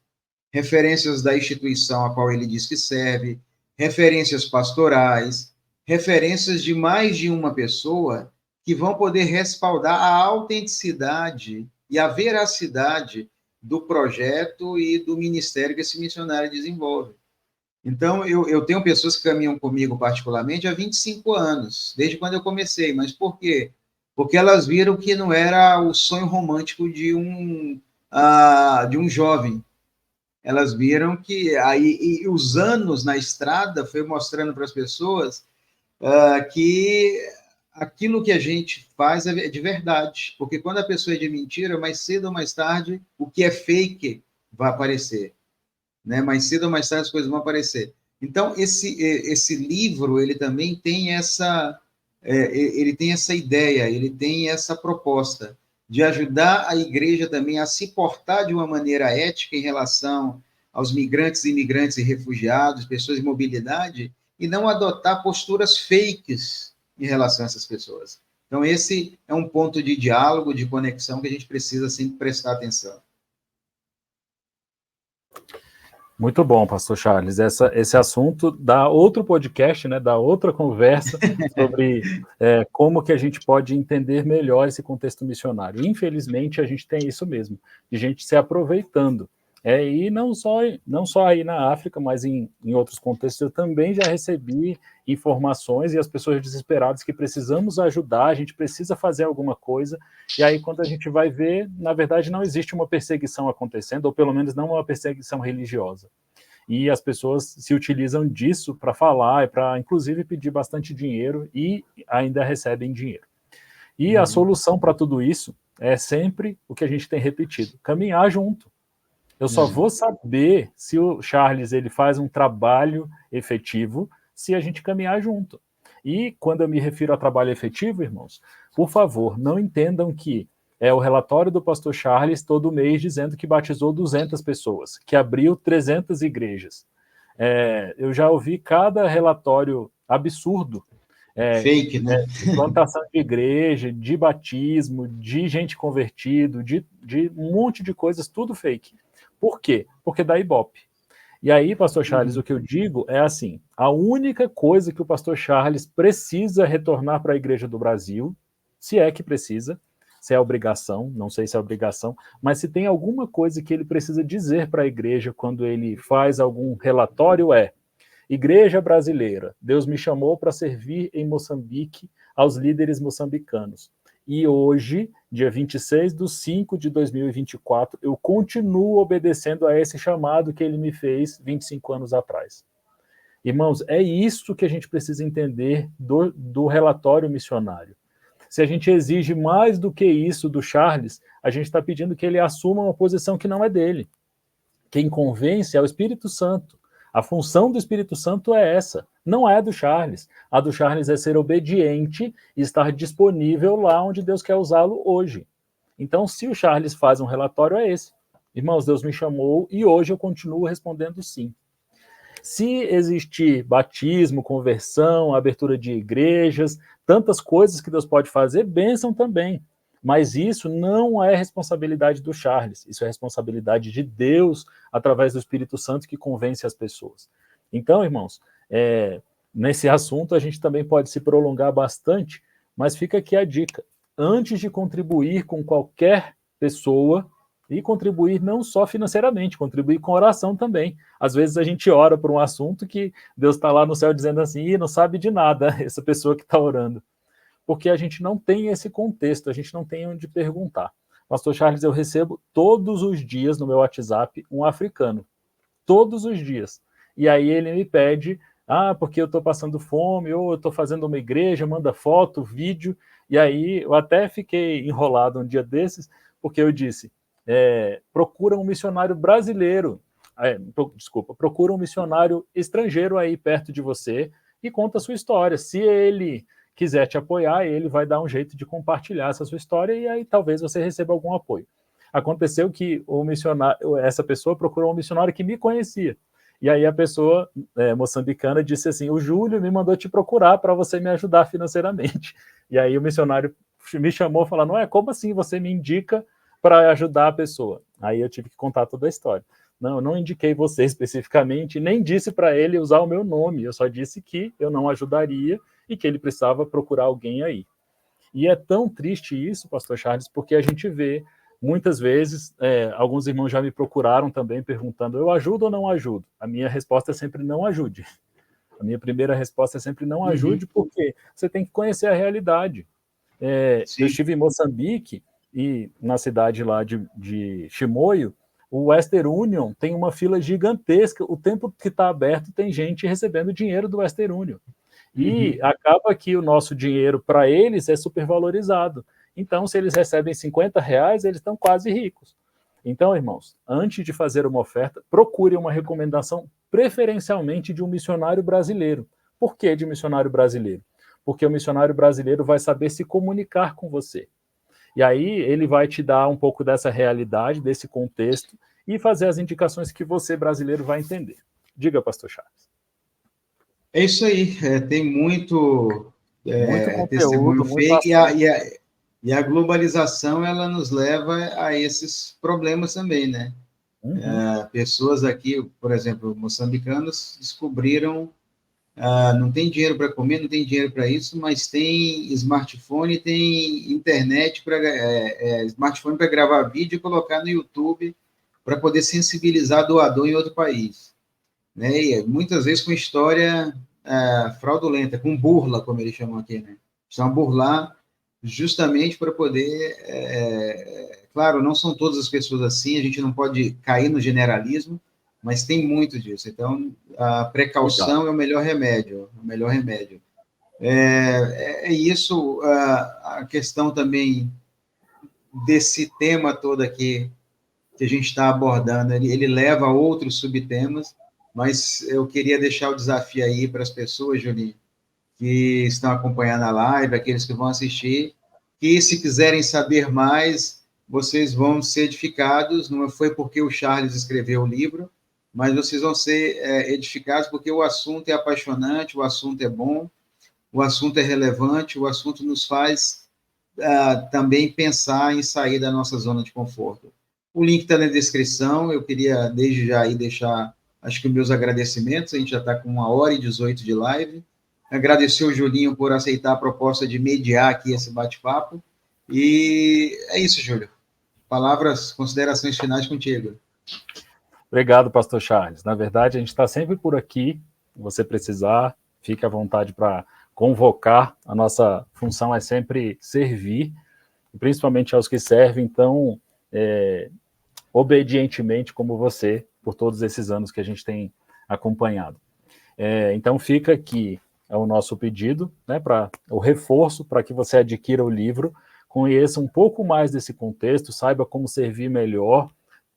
Referências da instituição a qual ele diz que serve, referências pastorais, referências de mais de uma pessoa que vão poder respaldar a autenticidade e a veracidade do projeto e do ministério que esse missionário desenvolve. Então, eu tenho pessoas que caminham comigo particularmente há 25 anos, desde quando eu comecei. Mas por quê? Porque elas viram que não era o sonho romântico de um jovem. Elas viram que aí e os anos na estrada foi mostrando para as pessoas que aquilo que a gente faz é de verdade, porque quando a pessoa é de mentira, mais cedo ou mais tarde, o que é fake vai aparecer, né? Mais cedo ou mais tarde as coisas vão aparecer. Então, esse livro, ele também tem ele tem essa ideia, ele tem essa proposta de ajudar a igreja também a se portar de uma maneira ética em relação aos migrantes, imigrantes e refugiados, pessoas de mobilidade, e não adotar posturas fakes em relação a essas pessoas. Então, esse é um ponto de diálogo, de conexão que a gente precisa sempre prestar atenção. Muito bom, pastor Charles. Esse assunto dá outro podcast, né, dá outra conversa sobre como que a gente pode entender melhor esse contexto missionário. Infelizmente, a gente tem isso mesmo, de gente se aproveitando. E não só aí na África, mas em outros contextos, eu também já recebi informações e as pessoas desesperadas que precisamos ajudar, a gente precisa fazer alguma coisa, e aí quando a gente vai ver, na verdade não existe uma perseguição acontecendo, ou pelo menos não uma perseguição religiosa. E as pessoas se utilizam disso para falar, para inclusive pedir bastante dinheiro e ainda recebem dinheiro. E a solução para tudo isso é sempre o que a gente tem repetido, caminhar junto. Eu só vou saber se o Charles ele faz um trabalho efetivo se a gente caminhar junto. E quando eu me refiro a trabalho efetivo, irmãos, por favor, não entendam que é o relatório do pastor Charles todo mês dizendo que batizou 200 pessoas, que abriu 300 igrejas. Eu já ouvi cada relatório absurdo. Fake, né? Plantação de igreja, de batismo, de gente convertido, de um monte de coisas, tudo fake. Por quê? Porque dá Ibope. E aí, pastor Charles, o que eu digo é assim, a única coisa que o pastor Charles precisa retornar para a igreja do Brasil, se é que precisa, se é obrigação, não sei se é obrigação, mas se tem alguma coisa que ele precisa dizer para a igreja quando ele faz algum relatório Igreja brasileira, Deus me chamou para servir em Moçambique aos líderes moçambicanos. E hoje, dia 26/5/2024, eu continuo obedecendo a esse chamado que ele me fez 25 anos atrás. Irmãos, é isso que a gente precisa entender do relatório missionário. Se a gente exige mais do que isso do Charles, a gente está pedindo que ele assuma uma posição que não é dele. Quem convence é o Espírito Santo. A função do Espírito Santo é essa, não é do Charles. A do Charles é ser obediente e estar disponível lá onde Deus quer usá-lo hoje. Então, se o Charles faz um relatório, é esse. Irmãos, Deus me chamou e hoje eu continuo respondendo sim. Se existir batismo, conversão, abertura de igrejas, tantas coisas que Deus pode fazer, bênção também. Mas isso não é responsabilidade do Charles, isso é responsabilidade de Deus, através do Espírito Santo que convence as pessoas. Então, irmãos, nesse assunto a gente também pode se prolongar bastante, mas fica aqui a dica. Antes de contribuir com qualquer pessoa, e contribuir não só financeiramente, contribuir com oração também. Às vezes a gente ora por um assunto que Deus está lá no céu dizendo assim, não sabe de nada essa pessoa que está orando. Porque a gente não tem esse contexto, a gente não tem onde perguntar. Pastor Charles, eu recebo todos os dias no meu WhatsApp um africano. Todos os dias. E aí ele me pede, porque eu estou passando fome, ou eu estou fazendo uma igreja, manda foto, vídeo. E aí eu até fiquei enrolado um dia desses, porque eu disse, procura um missionário brasileiro, procura um missionário estrangeiro aí perto de você e conta a sua história. Se ele quiser te apoiar, ele vai dar um jeito de compartilhar essa sua história e aí talvez você receba algum apoio. Aconteceu que essa pessoa procurou um missionário que me conhecia. E aí a pessoa moçambicana disse assim, o Júlio me mandou te procurar para você me ajudar financeiramente. E aí o missionário me chamou falando, como assim você me indica para ajudar a pessoa? Aí eu tive que contar toda a história. Não, eu não indiquei você especificamente, nem disse para ele usar o meu nome, eu só disse que eu não ajudaria e que ele precisava procurar alguém aí. E é tão triste isso, pastor Charles, porque a gente vê, muitas vezes, alguns irmãos já me procuraram também perguntando, eu ajudo ou não ajudo? A minha resposta é sempre não ajude. A minha primeira resposta é sempre não ajude, porque você tem que conhecer a realidade. Eu estive em Moçambique, e na cidade lá de Chimoio, o Western Union tem uma fila gigantesca, o tempo que está aberto tem gente recebendo dinheiro do Western Union. E acaba que o nosso dinheiro para eles é supervalorizado. Então, se eles recebem R$50, eles estão quase ricos. Então, irmãos, antes de fazer uma oferta, procure uma recomendação preferencialmente de um missionário brasileiro. Por que de missionário brasileiro? Porque o missionário brasileiro vai saber se comunicar com você. E aí ele vai te dar um pouco dessa realidade, desse contexto, e fazer as indicações que você, brasileiro, vai entender. Diga, pastor Charles. É isso aí, tem muito conteúdo, testemunho muito fake, e a globalização, ela nos leva a esses problemas também, né? Pessoas aqui, por exemplo, moçambicanos, descobriram, não tem dinheiro para comer, não tem dinheiro para isso, mas tem smartphone, tem internet, smartphone para gravar vídeo e colocar no YouTube para poder sensibilizar doador em outro país. Né? E muitas vezes com história fraudulenta, com burla, como eles chamam aqui. Né? Precisam burlar justamente para poder... claro, não são todas as pessoas assim, a gente não pode cair no generalismo, mas tem muito disso. Então, a precaução é o melhor remédio. É isso, a questão também desse tema todo aqui que a gente está abordando, ele leva a outros subtemas, mas eu queria deixar o desafio aí para as pessoas, Julinho, que estão acompanhando a live, aqueles que vão assistir, que se quiserem saber mais, vocês vão ser edificados, não foi porque o Charles escreveu o livro, mas vocês vão ser edificados porque o assunto é apaixonante, o assunto é bom, o assunto é relevante, o assunto nos faz também pensar em sair da nossa zona de conforto. O link está na descrição, eu queria desde já aí deixar, acho que meus agradecimentos, a gente já está com 1h18 de live, agradecer o Julinho por aceitar a proposta de mediar aqui esse bate-papo, e é isso, Júlio. Palavras, considerações finais contigo. Obrigado, pastor Charles. Na verdade, a gente está sempre por aqui, se você precisar, fique à vontade para convocar, a nossa função é sempre servir, principalmente aos que servem, então, obedientemente como você, por todos esses anos que a gente tem acompanhado. Então fica aqui o nosso pedido, né, para o reforço para que você adquira o livro, conheça um pouco mais desse contexto, saiba como servir melhor,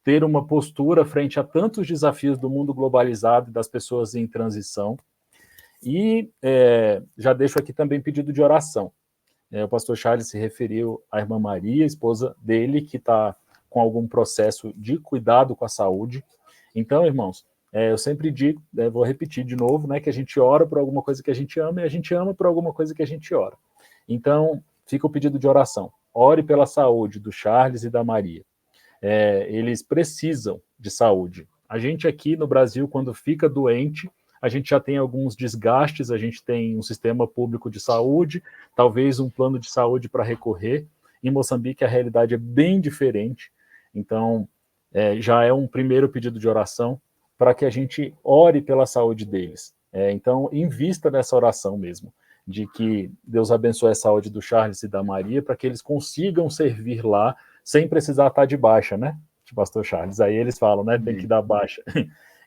ter uma postura frente a tantos desafios do mundo globalizado e das pessoas em transição. E já deixo aqui também pedido de oração. O pastor Charles se referiu à irmã Maria, esposa dele, que está com algum processo de cuidado com a saúde. Então, irmãos, eu sempre digo, vou repetir de novo, né, que a gente ora por alguma coisa que a gente ama e a gente ama por alguma coisa que a gente ora. Então, fica o pedido de oração. Ore pela saúde do Charles e da Maria. Eles precisam de saúde. A gente aqui no Brasil, quando fica doente, a gente já tem alguns desgastes, a gente tem um sistema público de saúde, talvez um plano de saúde para recorrer. Em Moçambique, a realidade é bem diferente. Então, já é um primeiro pedido de oração para que a gente ore pela saúde deles. Então, invista nessa oração mesmo, de que Deus abençoe a saúde do Charles e da Maria, para que eles consigam servir lá, sem precisar estar de baixa, né, pastor Charles? Aí eles falam, né, tem que dar baixa.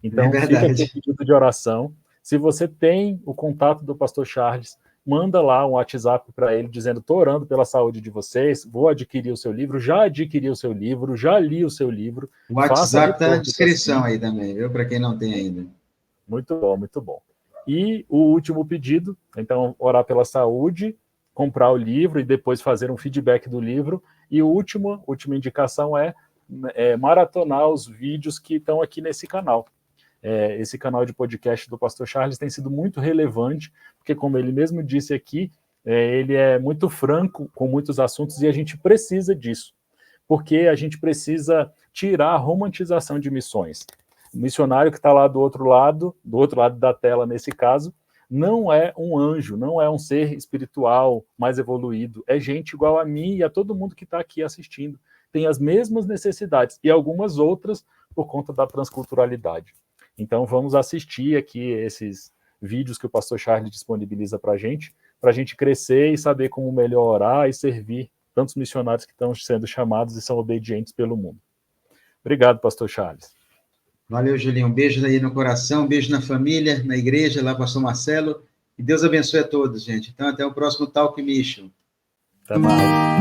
Então, fica aqui o pedido de oração. Se você tem o contato do pastor Charles, manda lá um WhatsApp para ele, dizendo, estou orando pela saúde de vocês, vou adquirir o seu livro, já adquiri o seu livro, já li o seu livro. O WhatsApp está na descrição aí também, viu? Para quem não tem ainda. Muito bom, muito bom. E o último pedido, então, orar pela saúde, comprar o livro e depois fazer um feedback do livro. E a última indicação é maratonar os vídeos que estão aqui nesse canal. Esse canal de podcast do pastor Charles tem sido muito relevante, porque, como ele mesmo disse aqui, ele é muito franco com muitos assuntos e a gente precisa disso, porque a gente precisa tirar a romantização de missões. O missionário que está lá do outro lado da tela, nesse caso, não é um anjo, não é um ser espiritual mais evoluído, é gente igual a mim e a todo mundo que está aqui assistindo. Tem as mesmas necessidades e algumas outras por conta da transculturalidade. Então, vamos assistir aqui esses vídeos que o pastor Charles disponibiliza para a gente crescer e saber como melhorar e servir tantos missionários que estão sendo chamados e são obedientes pelo mundo. Obrigado, pastor Charles. Valeu, Julinho. Um beijo aí no coração, um beijo na família, na igreja, lá pastor Marcelo. E Deus abençoe a todos, gente. Então, até o próximo Talk Mission. Até mais.